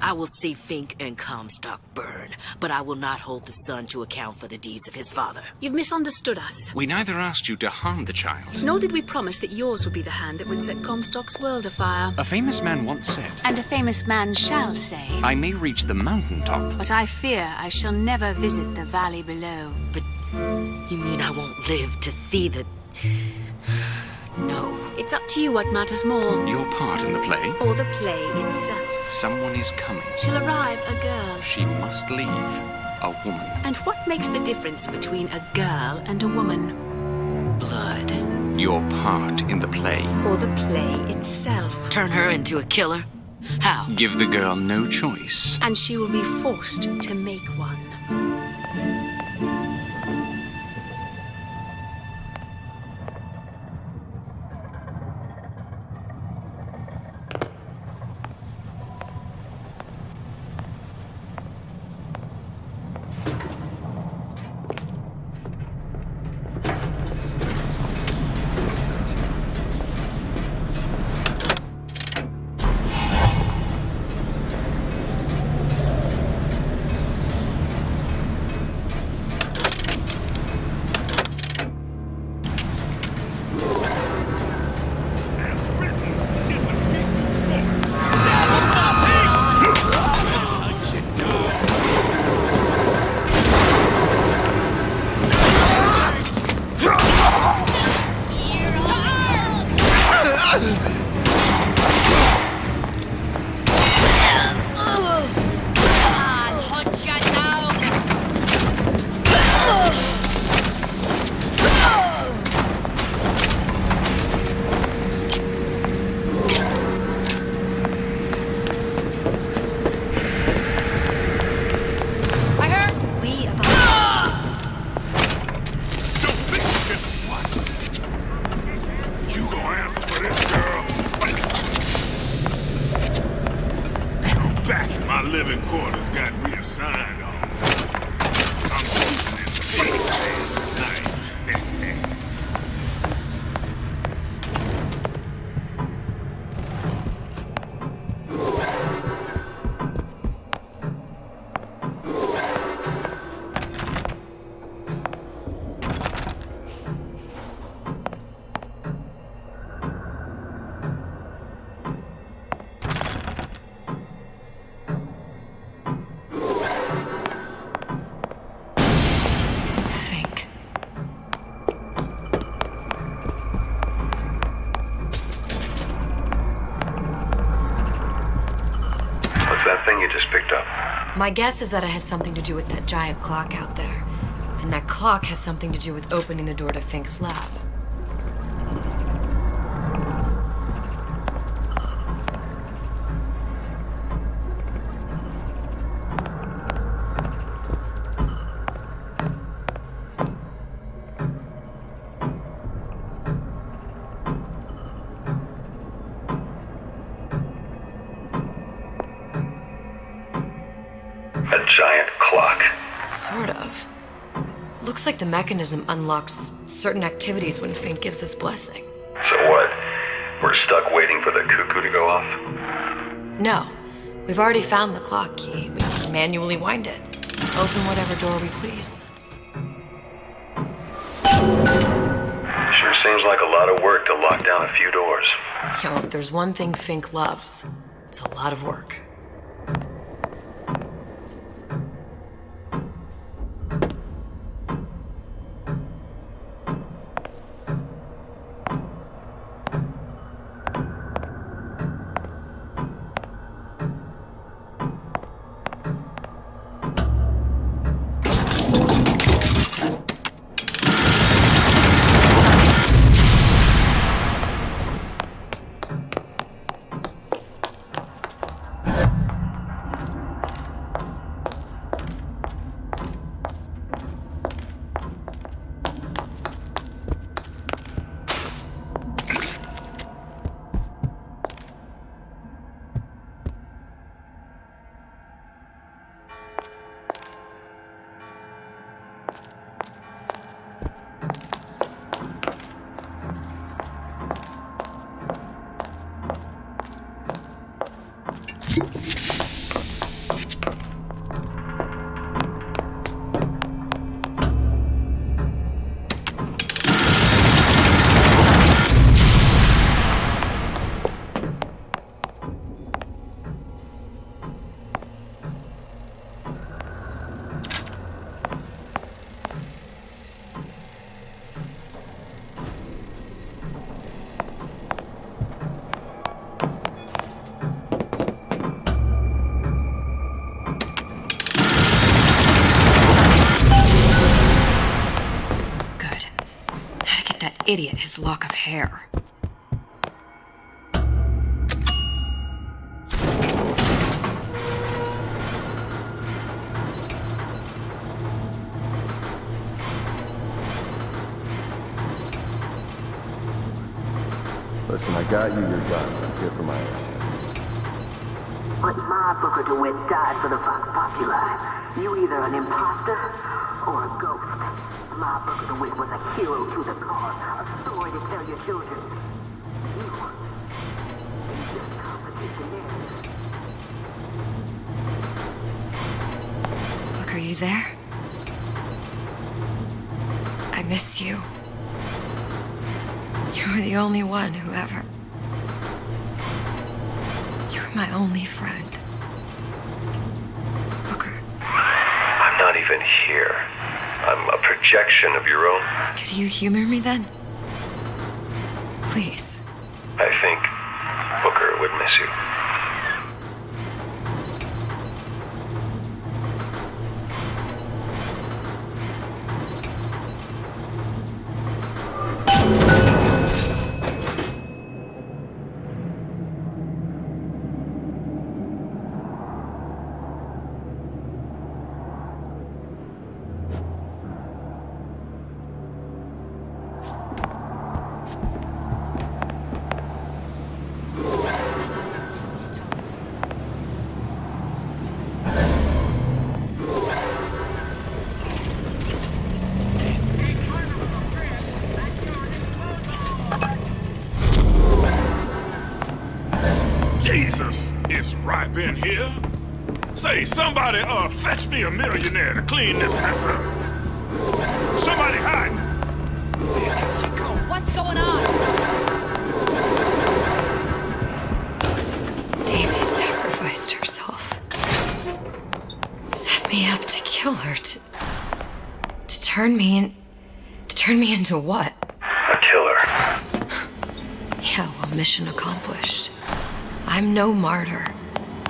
I will see Fink and Comstock burn, but I will not hold the son to account for the deeds of his father. You've misunderstood us. We neither asked you to harm the child. Nor did we promise that yours would be the hand that would set Comstock's world afire. A famous man once said, And a famous man shall say, I may reach the mountaintop, but I fear I shall never visit the valley below. But you mean I won't live to see the... No. It's up to you what matters more. Your part in the play? Or the play itself. Someone is coming. She'll arrive, a girl. She must leave. A woman. And what makes the difference between a girl and a woman? Blood. Your part in the play. Or the play itself. Turn her into a killer? How? Give the girl no choice. And she will be forced to make one. My guess is that it has something to do with that giant clock out there. And that clock has something to do with opening the door to Fink's lab. A giant clock. Sort of. Looks like the mechanism unlocks certain activities when Fink gives his blessing. So what? We're stuck waiting for the cuckoo to go off? No. We've already found the clock key. We can manually wind it. Open whatever door we please. Sure seems like a lot of work to lock down a few doors. Yo, if there's one thing Fink loves, it's a lot of work. Idiot, his lock of hair. Listen, I got you your gun. I'm here for my ass. But my Booker DeWitt died for the Vox Populi. You either an imposter or a ghost. My Booker DeWitt was a hero to the cause, a story to tell your children. You just complicate the narrative. Look, are you there? I miss you. You were the only one who ever... You were my only friend. Booker. I'm not even here. I'm a projection of your own. Could you humor me then? Please. I think Booker would miss you. Jesus, it's ripe in here. Say, somebody, fetch me a millionaire to clean this mess up. Somebody hiding. What's going on? Daisy sacrificed herself. Set me up to kill her, to turn me into what? A killer. Yeah, well, mission accomplished. I'm no martyr.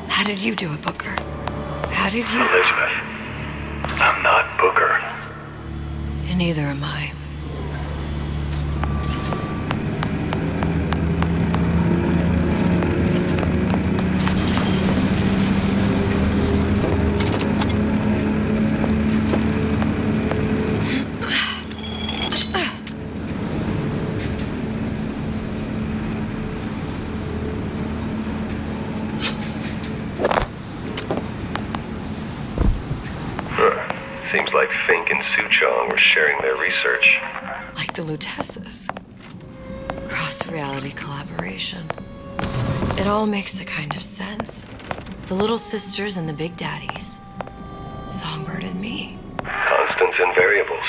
How did you do it, Booker? I How did you... Elizabeth, I'm not Booker. And neither am I. Seems like Fink and Suchong were sharing their research. Like the Lutesses. Cross-reality collaboration. It all makes a kind of sense. The little sisters and the big daddies. Songbird and me. Constants and variables.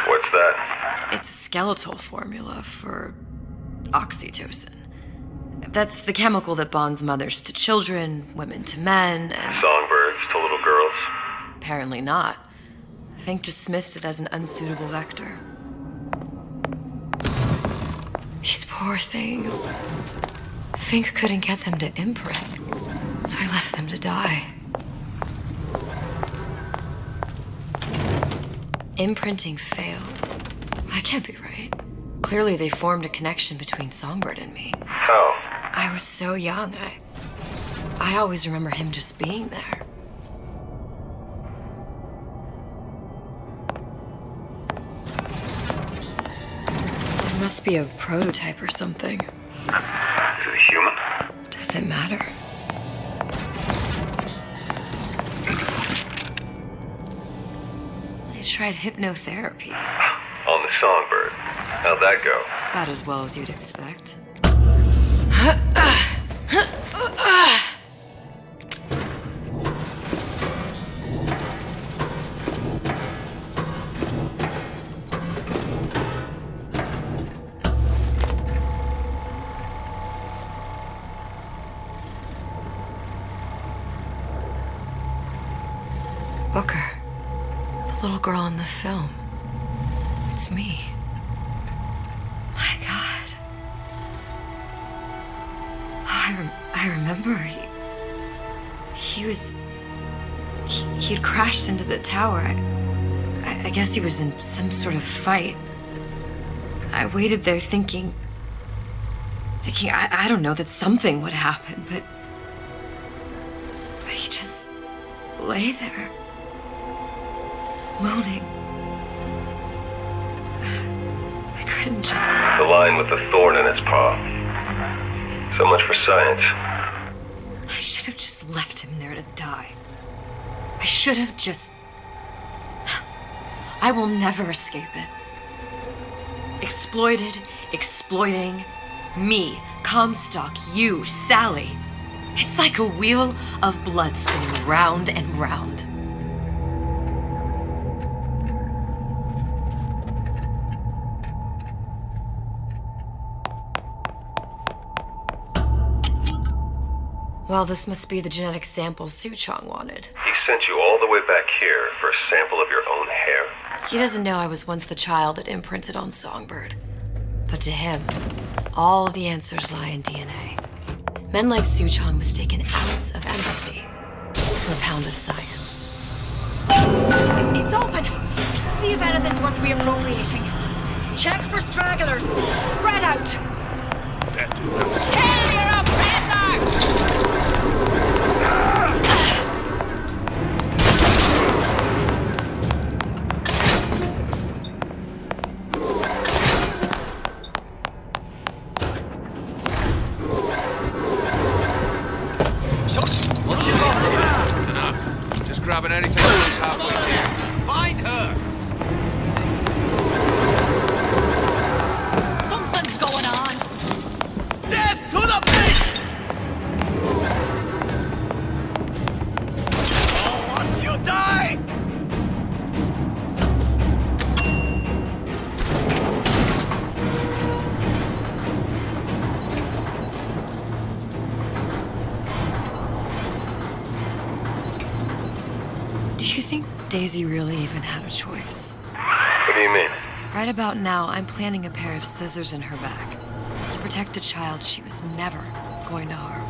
What's that? It's a skeletal formula for oxytocin. That's the chemical that bonds mothers to children, women to men, and... Songbirds to little girls? Apparently not. Fink dismissed it as an unsuitable vector. These poor things. Fink couldn't get them to imprint, so he left them to die. Imprinting failed. That can't be right. Clearly they formed a connection between Songbird and me. How? I was so young, I always remember him just being there. It must be a prototype or something. Is it a human? Does it matter? I tried hypnotherapy. On the Songbird. How'd that go? About as well as you'd expect. Booker, the little girl in the film. It's me. My God. Oh, I remember he'd crashed into the tower. I guess he was in some sort of fight. I waited there thinking I don't know, that something would happen, but he just lay there, moaning. I couldn't just... The line with the thorn in its paw. So much for science. I should have just left him there to die. I should have just... I will never escape it. Exploited, exploiting, me, Comstock, you, Sally. It's like a wheel of blood spinning round and round. Well, this must be the genetic sample Suchong wanted. He sent you all the way back here for a sample of your own hair? He doesn't know I was once the child that imprinted on Songbird. But to him, all the answers lie in DNA. Men like Suchong mistake an ounce of empathy for a pound of science. It's open! See if anything's worth reappropriating. Check for stragglers. Spread out. That did not Kill your oppressors! Just grabbing anything loose halfway here. Find her! Something's going on. Death to the beast! Oh, once you die! Do you think Daisy really even had a choice? What do you mean? Right about now, I'm planting a pair of scissors in her back to protect a child she was never going to harm.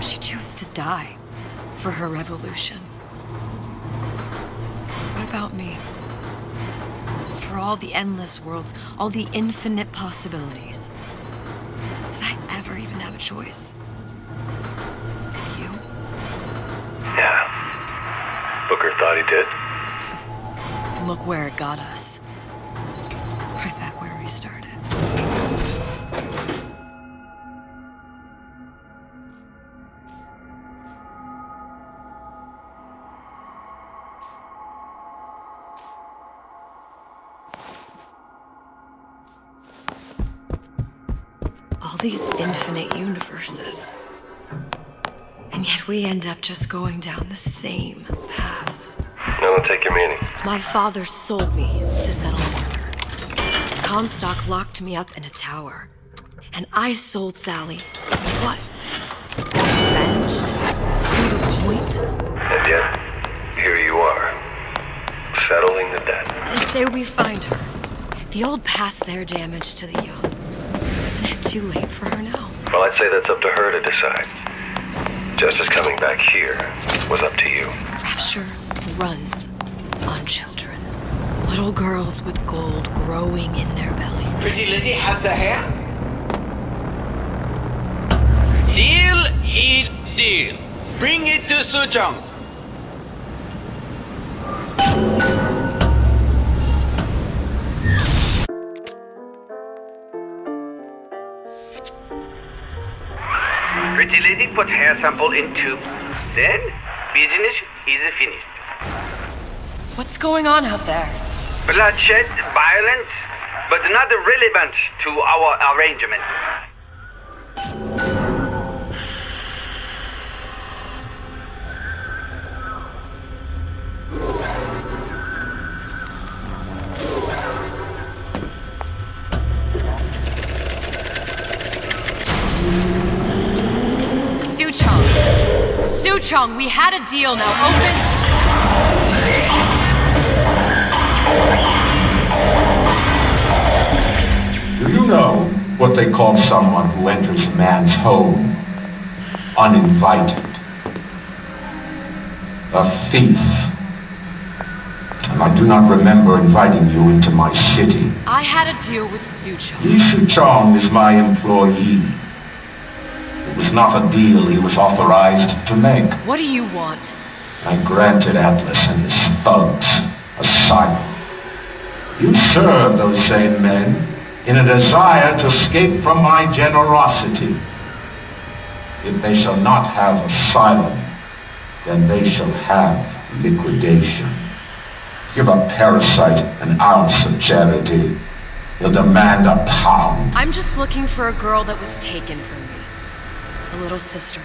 She chose to die for her revolution. What about me? For all the endless worlds, all the infinite possibilities. Did I ever even have a choice? Did you? Yeah. Booker thought he did. Look where it got us. Right back where we started. All these infinite universes. And yet we end up just going down the same paths. I don't take your meaning. My father sold me to settle order. Comstock locked me up in a tower. And I sold Sally. What? Avenged? Prove a point? And yet, here you are, settling the debt. And say we find her. The old past their damage to the young. Isn't it too late for her now? Well, I'd say that's up to her to decide. Justice coming back here was up to you. Rapture runs on children. Little girls with gold growing in their belly. Pretty lady has the hair? Deal is deal. Bring it to Suchong. Pretty lady put hair sample in tube. Then, business is finished. What's going on out there? Bloodshed, violence, but not relevant to our arrangement. Suchong, we had a deal, now open. Do you know what they call someone who enters a man's home uninvited? A thief. And I do not remember inviting you into my city. I had a deal with Suchong. Li Suchong is my employee. It was not a deal he was authorized to make. What do you want? I granted Atlas and his thugs asylum. You serve those same men in a desire to escape from my generosity. If they shall not have asylum, then they shall have liquidation. Give a parasite an ounce of charity, he'll demand a pound. I'm just looking for a girl that was taken from me. A little sister.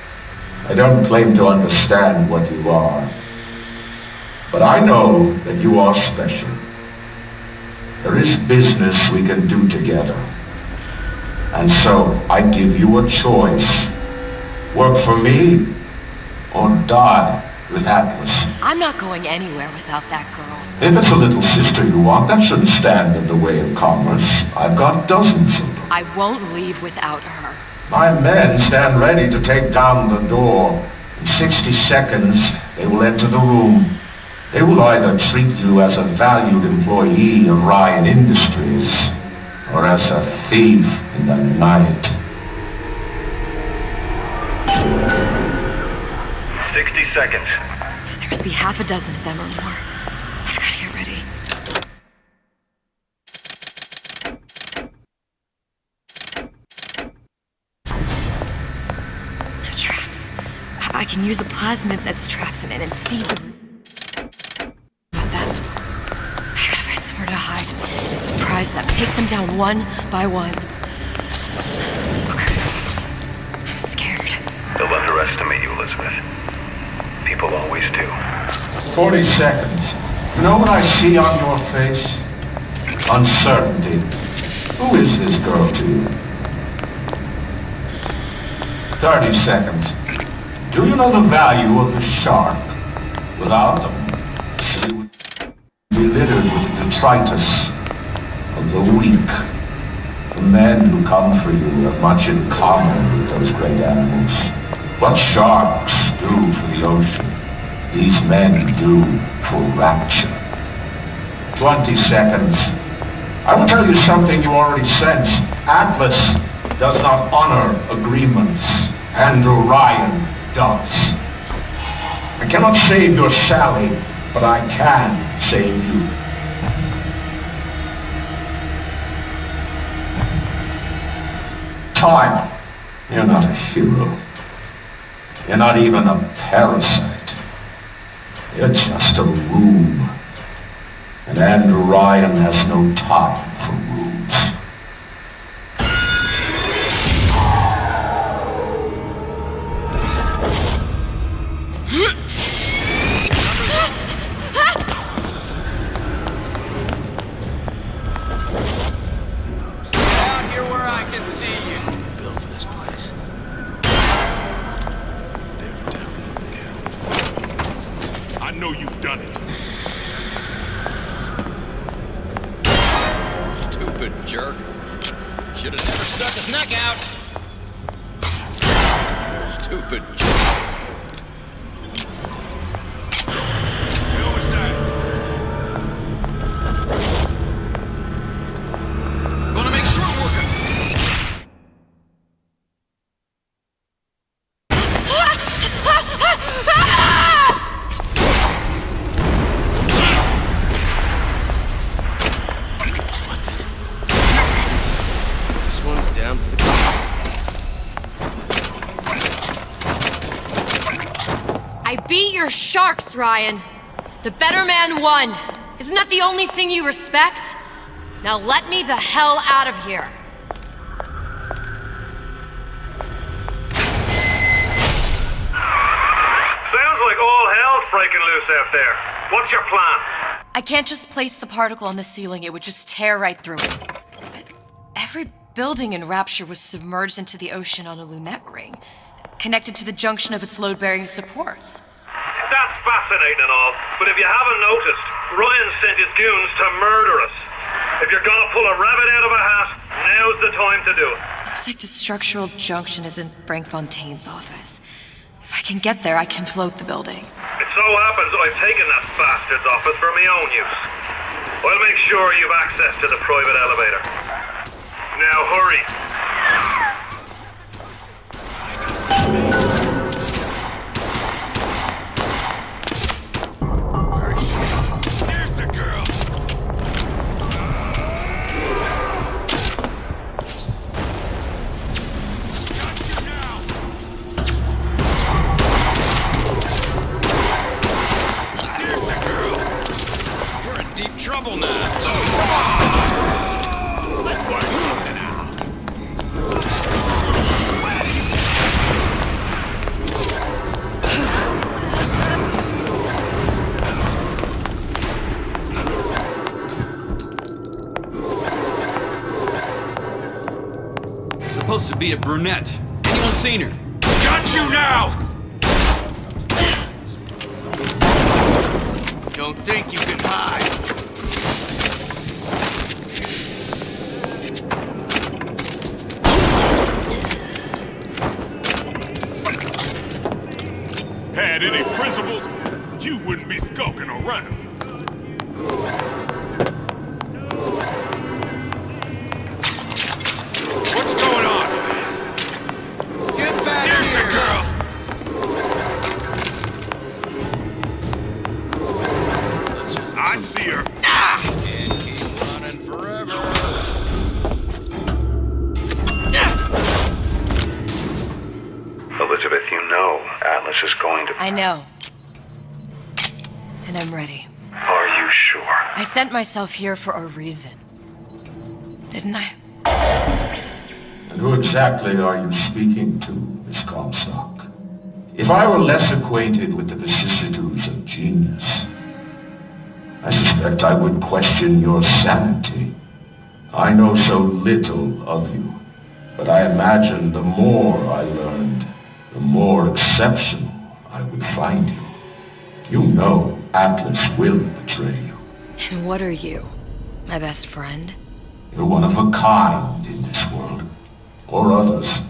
I don't claim to understand what you are, but I know that you are special. There is business we can do together. And so I give you a choice. Work for me or die with Atlas. I'm not going anywhere without that girl. If it's a little sister you want, that shouldn't stand in the way of commerce. I've got dozens of them. I won't leave without her. My men stand ready to take down the door. In 60 seconds, they will enter the room. They will either treat you as a valued employee of Ryan Industries, or as a thief in the night. 60 seconds. There must be half a dozen of them or more. I've got to get ready. Traps. I can use the plasmids as traps in it and see the... But then, I gotta find somewhere to hide and surprise them. Take them down one by one. Okay. I'm scared. They'll underestimate you, Elizabeth. People always do. 40 seconds. You know what I see on your face? Uncertainty. Who is this girl to you? 30 seconds. Do you know the value of the shark? Without them, she would be littered with the detritus of the weak. The men who come for you have much in common with those great animals. What sharks do for the ocean, these men do for rapture. 20 seconds. I will tell you something you already sense. Atlas does not honor agreements, and Orion does. I cannot save your Sally, but I can save you. Time. You're not a hero. You're not even a parasite. You're just a room. And Orion has no time for rooms. Get out here where I can see you. Built for this place. They're down for the count. I know you've done it. Stupid jerk. Should have never stuck his neck out. Stupid jerk. Gonna make sure we're good. This one's down for the count. I beat your sharks, Ryan. The better man won. Isn't that the only thing you respect? Now let me the hell out of here. Sounds like all hell's breaking loose out there. What's your plan? I can't just place the particle on the ceiling. It would just tear right through it. Every building in Rapture was submerged into the ocean on a lunette ring, connected to the junction of its load-bearing supports. That's fascinating and all, but if you haven't noticed, Ryan sent his goons to murder us. If you're gonna pull a rabbit out of a hat, now's the time to do it. Looks like the structural junction is in Frank Fontaine's office. If I can get there, I can float the building. It so happens I've taken that bastard's office for my own use. I'll make sure you've access to the private elevator. Now hurry. Here's the girl. Got you now. Here's the girl. We're in deep trouble now. Supposed to be a brunette. Anyone seen her? Got you now. Don't think you can hide. Had any principles, you wouldn't be skulking around. What's going on? Get back Here's here! the girl. I see her. Can't keep running forever. Elizabeth, you know Atlas is was going to... I know. And I'm ready. Are you sure? I sent myself here for a reason. Didn't I? And who exactly are you speaking to, Miss Comstock? If I were less acquainted with the vicissitudes of genius, I suspect I would question your sanity. I know so little of you, but I imagine the more I learned, the more exceptional I would find you. You know Atlas will betray you. And what are you? My best friend? You're one of a kind in this world, or others.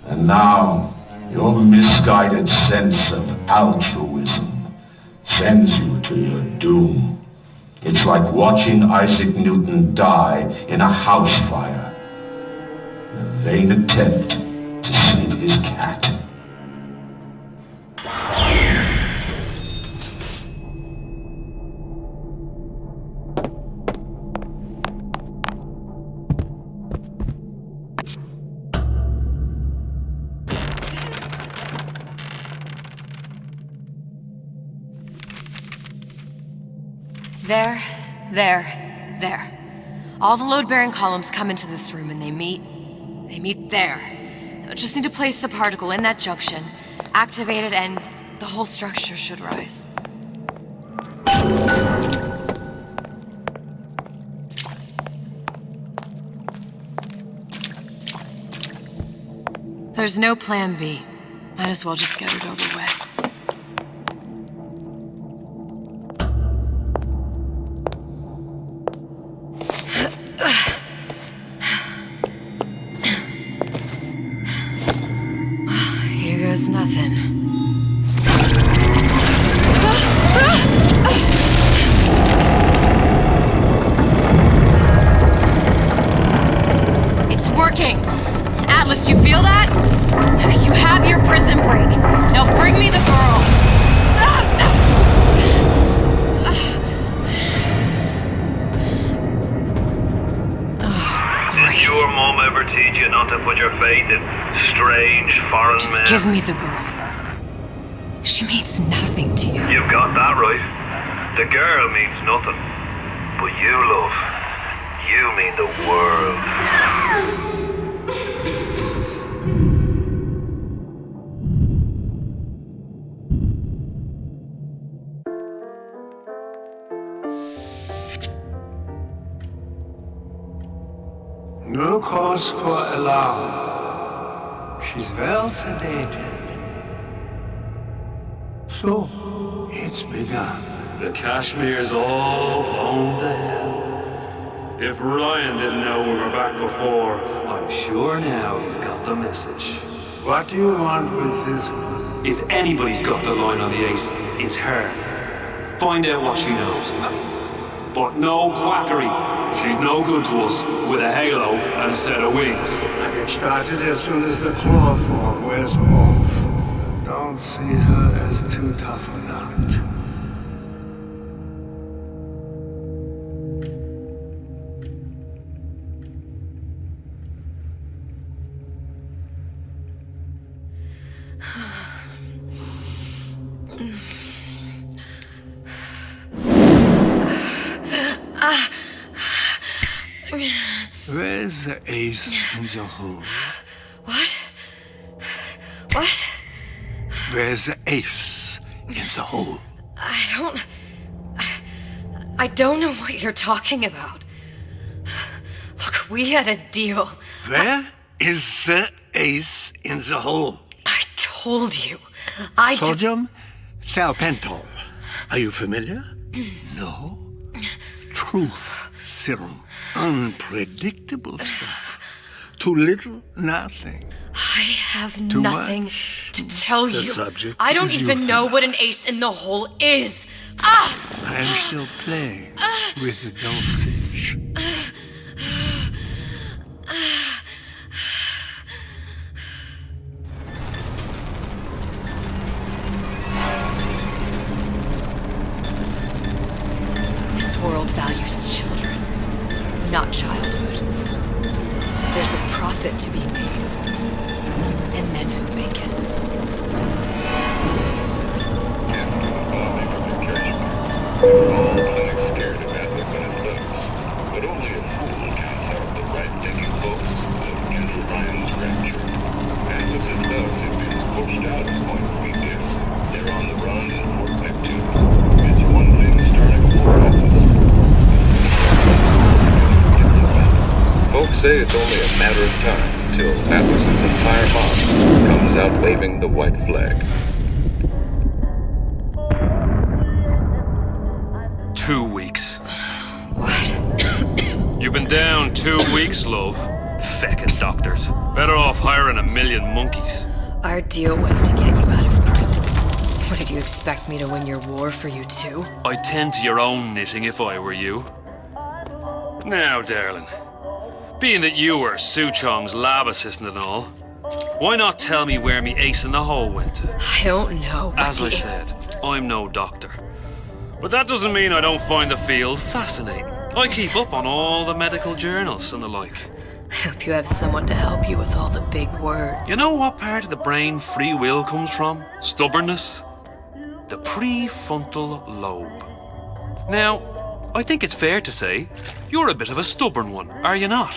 And now, your misguided sense of altruism sends you to your doom. It's like watching Isaac Newton die in a house fire, in a vain attempt to save his cat. There. All the load-bearing columns come into this room and they meet there. I just need to place the particle in that junction, activate it, and the whole structure should rise. There's no plan B. Might as well just get it over with. Nothing. It's working! Atlas, you feel that? You have your prison break. Now bring me the girl! Did your mom ever teach you not to put your faith in strange foreign men? Just give me the girl. She means nothing to you. You've got that right. The girl means nothing. But you, love, you mean the world. No cause for alarm. She's well sedated. So, it's begun. The Kashmir's all blown to hell. If Ryan didn't know we were back before, I'm sure now he's got the message. What do you want with this one? If anybody's got the line on the ace, it's her. Find out what she knows. But no quackery. She's no good to us with a halo and a set of wings. I get started as soon as the claw form wears off. Don't see her as too tough a nut. Where's the ace in the hole? What? Where's the ace in the hole? I don't know what you're talking about. Look, we had a deal. Where is the ace in the hole? I told you. Sodium thiopental. Are you familiar? No? Truth serum. Unpredictable stuff. Too little, nothing. I have Too nothing much. to tell The you. subject I don't is even know euthanasia. what an ace in the hole is. Ah! I am still playing with the dosage. This world values children, not childhood. There's a profit to be made, and men who make it. But only a fool counts out the right-thinking folks of General Ryan's rapture. And with his thugs have been pushed out of Point Weekend, they're on the run in Fort Neptune. It's one thing starting a war happens. Folks say it's only a matter of time till Atlas's entire mob comes out waving the white flag. 2 weeks. What? You've been down 2 weeks, love. Feckin' doctors. Better off hiring 1,000,000 monkeys. Our deal was to get you out of prison. What, did you expect me to win your war for you too? I'd tend to your own knitting if I were you. Now, darling, being that you were Su Chong's lab assistant and all, why not tell me where me ace in the hole went to? I don't know. As I said, I'm no doctor. But that doesn't mean I don't find the field fascinating. I keep up on all the medical journals and the like. I hope you have someone to help you with all the big words. You know what part of the brain free will comes from? Stubbornness? The prefrontal lobe. Now, I think it's fair to say you're a bit of a stubborn one, are you not?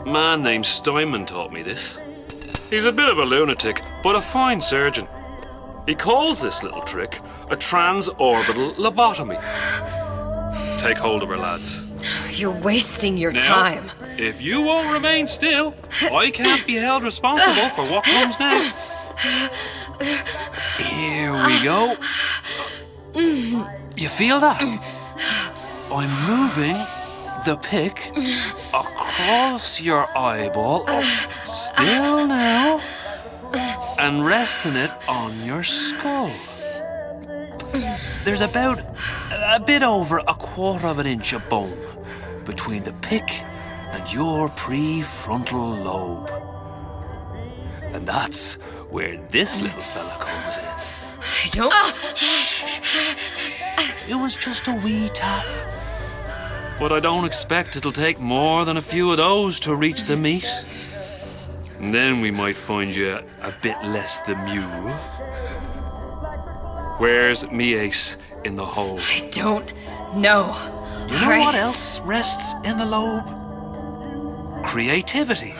A man named Steinman taught me this. He's a bit of a lunatic, but a fine surgeon. He calls this little trick a transorbital lobotomy. Take hold of her, lads. You're wasting your Now, time. If you won't remain still, I can't be held responsible for what comes next. Here we go. You feel that? I'm moving the pick across your eyeball, still now, and resting it on your skull. There's about a bit over 1/4 inch of bone between the pick and your prefrontal lobe. And that's where this little fella comes in. I don't... It was just a wee tap. But I don't expect it'll take more than a few of those to reach the meat. And then we might find you a bit less the mule. Where's me ace in the hole? I don't know. You know what else rests in the lobe? Creativity.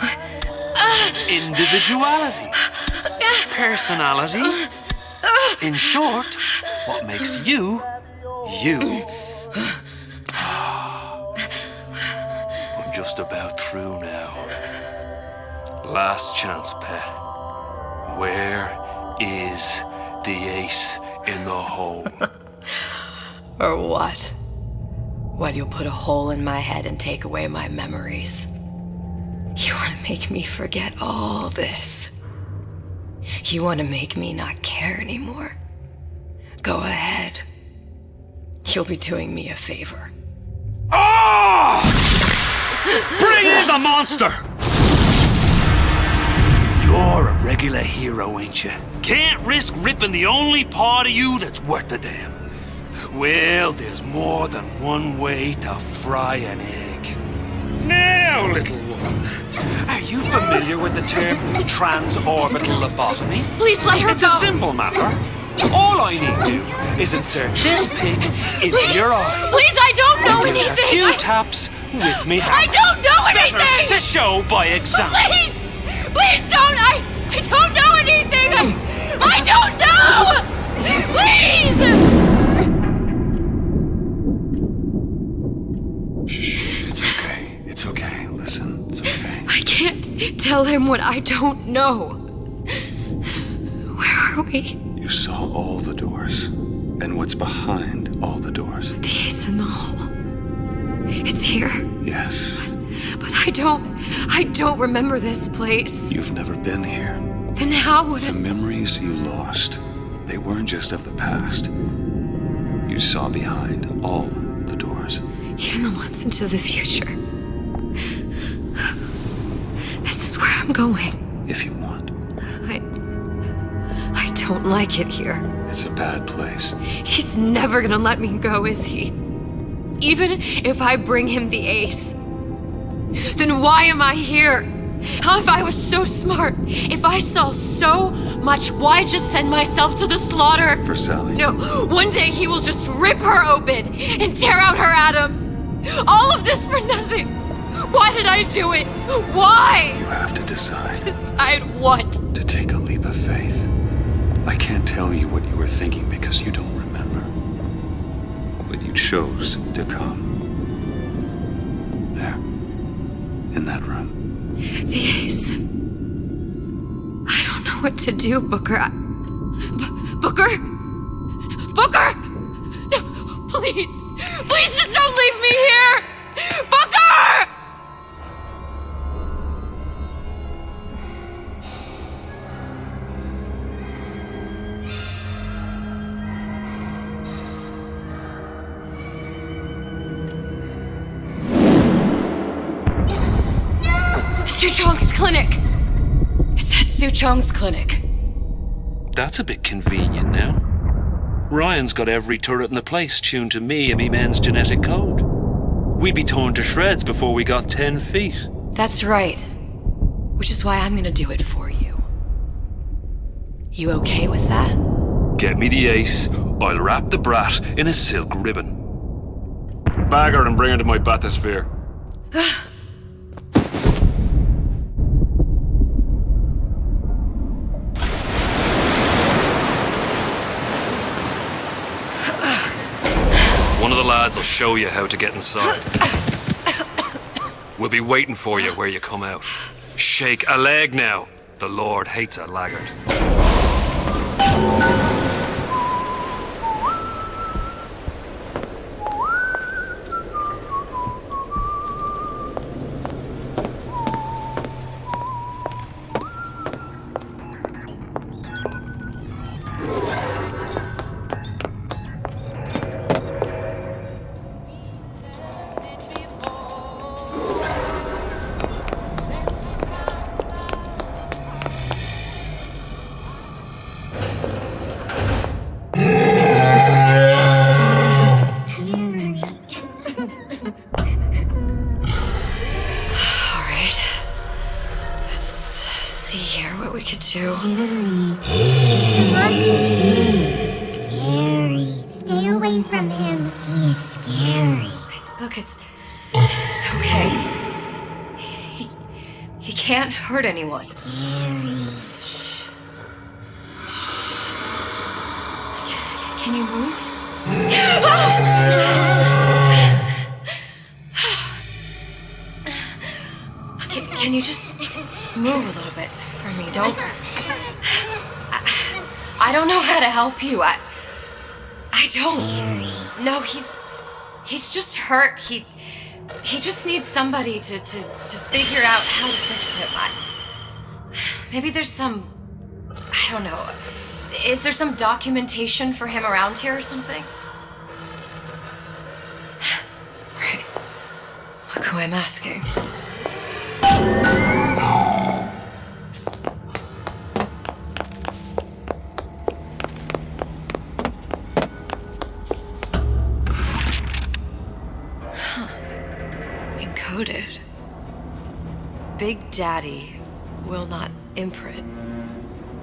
Individuality. Personality. In short, what makes you, you. I'm just about through now. Last chance, pet. Where is the ace in the hole? Or what? Why do you put a hole in my head and take away my memories? You want to make me forget all this. You want to make me not care anymore. Go ahead. You'll be doing me a favor. Oh! Bring in the monster! You're a regular hero, ain't you? Can't risk ripping the only part of you that's worth a damn. Well, there's more than one way to fry an egg. Now, little one, are you familiar with the term transorbital lobotomy? Please let her It's go. a simple matter. All I need to do is insert this pick into your eye. Please, I don't know And give it anything. a few taps with me hammer. I don't know anything. Better to show by example. Please! Please don't! I don't know anything! I don't know! Please! Shh, it's okay. It's okay. Listen, it's okay. I can't tell him what I don't know. Where are we? You saw all the doors. And what's behind all the doors? The ace in the hole. It's here. Yes. But I don't remember this place. You've never been here. Then how would The memories you lost, they weren't just of the past. You saw behind all the doors. even the ones into the future? This is where I'm going. If you want. I don't like it here. It's a bad place. He's never gonna let me go, is he? Even if I bring him the ace, then why am I here? How if I was so smart? If I saw so much, why just send myself to the slaughter? For Sally. No, one day he will just rip her open and tear out her atom. All of this for nothing. Why did I do it? Why? You have to decide. Decide what? To take a leap of faith. I can't tell you what you were thinking because you don't remember. But you chose to come. There. In that room. The ace. I don't know what to do, Booker. Booker? Booker! No, please. Please just don't leave me here! Booker! Suchong's clinic! It's at Suchong's clinic. That's a bit convenient now. Ryan's got every turret in the place tuned to me and me men's genetic code. We'd be torn to shreds before we got 10 feet. That's right. Which is why I'm gonna do it for you. You okay with that? Get me the ace, I'll wrap the brat in a silk ribbon. Bag her and bring her to my bathysphere. One of the lads will show you how to get inside. We'll be waiting for you where you come out. Shake a leg now. The Lord hates a laggard. Mr. Monster's mean. Scary. Stay away from him. He's scary. Look, it's okay. He can't hurt anyone. Scary. Shh. Shh. Can you move? Can you just move a little bit for me? Don't. I don't know how to help you. I don't. No, he's just hurt. He just needs somebody to figure out how to fix him. Maybe there's some, I don't know. Is there some documentation for him around here or something? Right. Look who I'm asking. Encoded. Big Daddy will not imprint.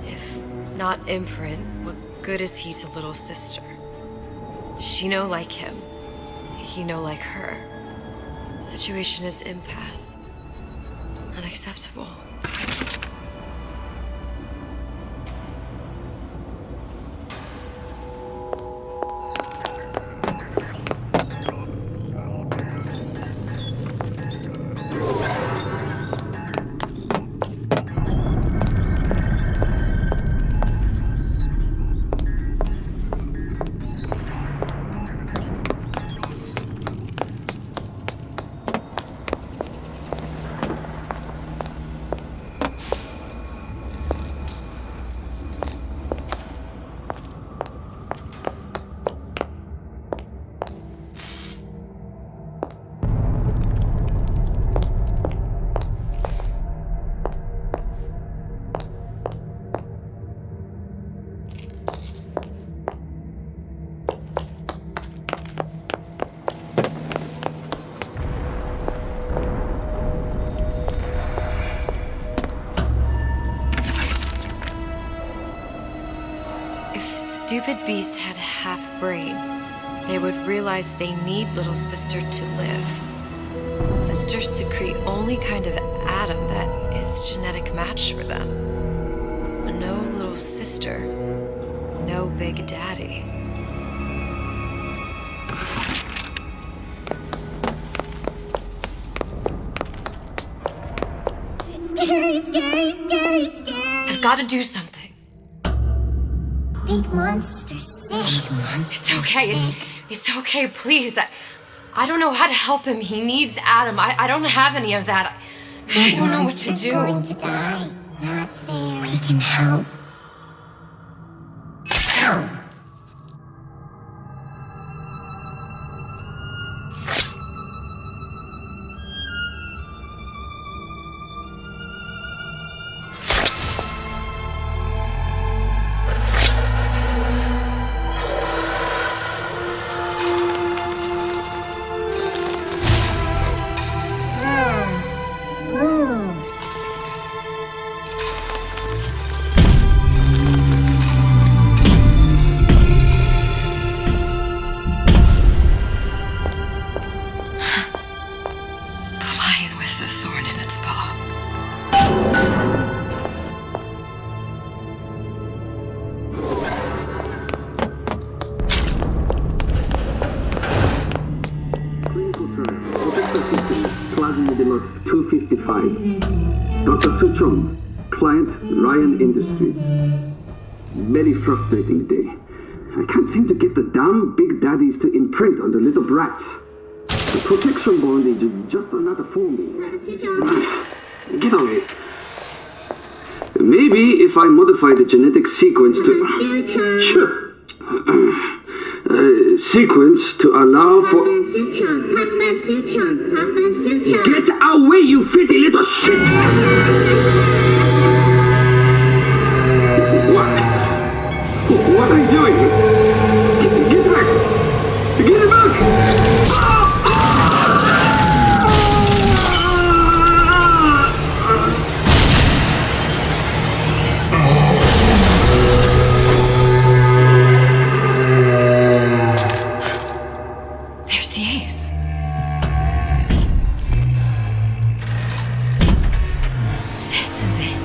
If not imprint, what good is he to little sister? She no like him. He no like her. Situation is impasse. Unacceptable. If stupid beasts had half brain, they would realize they need little sister to live. Sisters secrete only kind of atom that is genetic match for them. No little sister, no big daddy. Scary, scary, scary, scary. I've got to do something. Big monster sick. It's okay. It's okay, please. I don't know how to help him. He needs Adam. I don't have any of that. I don't know what to do. Going to die. Not fair. We can help. Help. Dr. Suchong, client Ryan Industries. Very frustrating day. I can't seem to get the damn big daddies to imprint on the little brats. The protection bondage is just another forming. Get away. Maybe if I modify the genetic sequence to... sequence to allow for... Get away, you filthy little shit! What? What are you doing? Get back! Get back! There's the ace. This is it.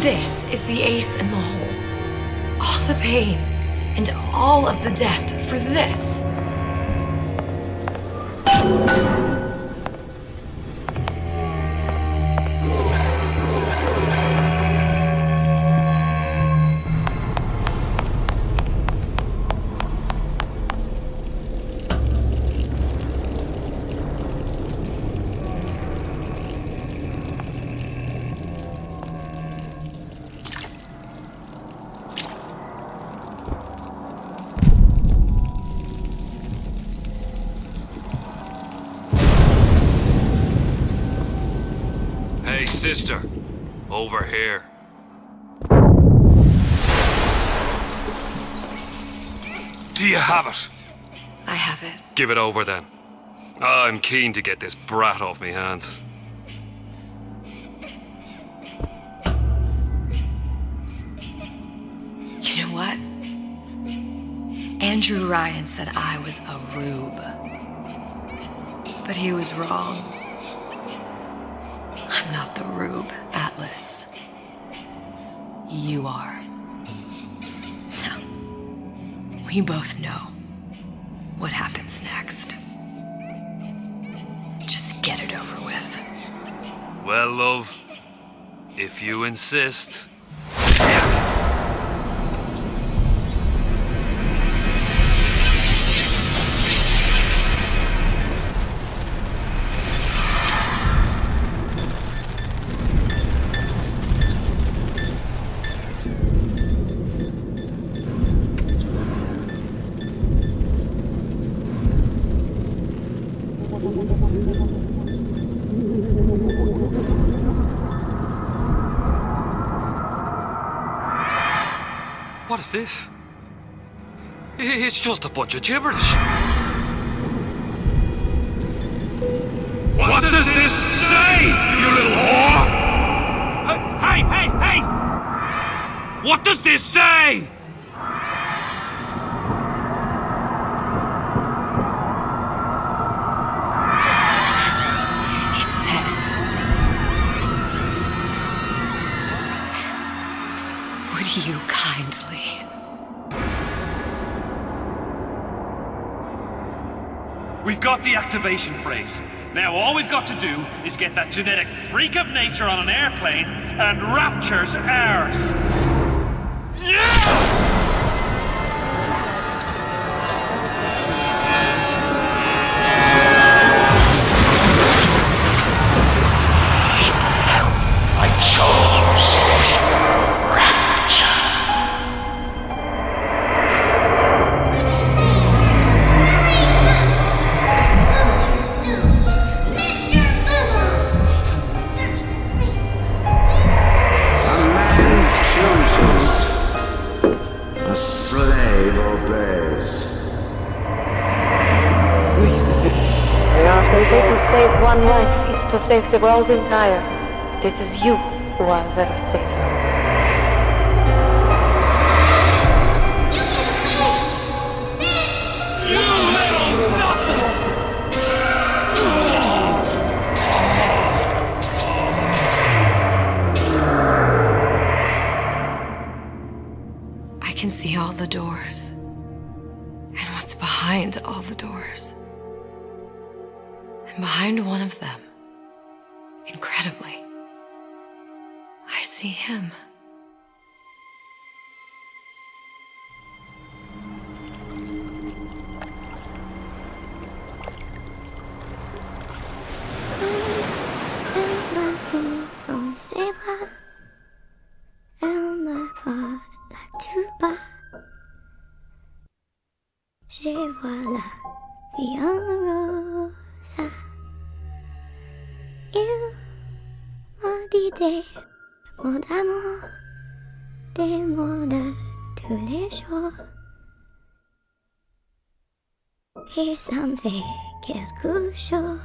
This is the ace in the hole. All the pain and all of the death for this. Hey, sister. Over here. Do you have it? I have it. Give it over then. I'm keen to get this brat off me hands. You know what? Andrew Ryan said I was a rube. But he was wrong. I'm not the rube, Atlas. You are. Now, we both know what happens next. Just get it over with. Well, love, if you insist. What is this? It's just a bunch of gibberish. What does this say, you little whore? Hey! What does this say? kindly. We've got the activation phrase. Now all we've got to do is get that genetic freak of nature on an airplane, and Rapture's ours. Yeah! A slave obeys. They say to save one life is to save the world entire. It is you who are their savior. I can see all the doors, and what's behind all the doors. And behind one of them, incredibly, I see him. Dans ses bras, elle me parle tout bas. Je vois la vie en rose. Il m'a dit des mots d'amour, des mots de tous les jours. Et ça me fait quelque chose.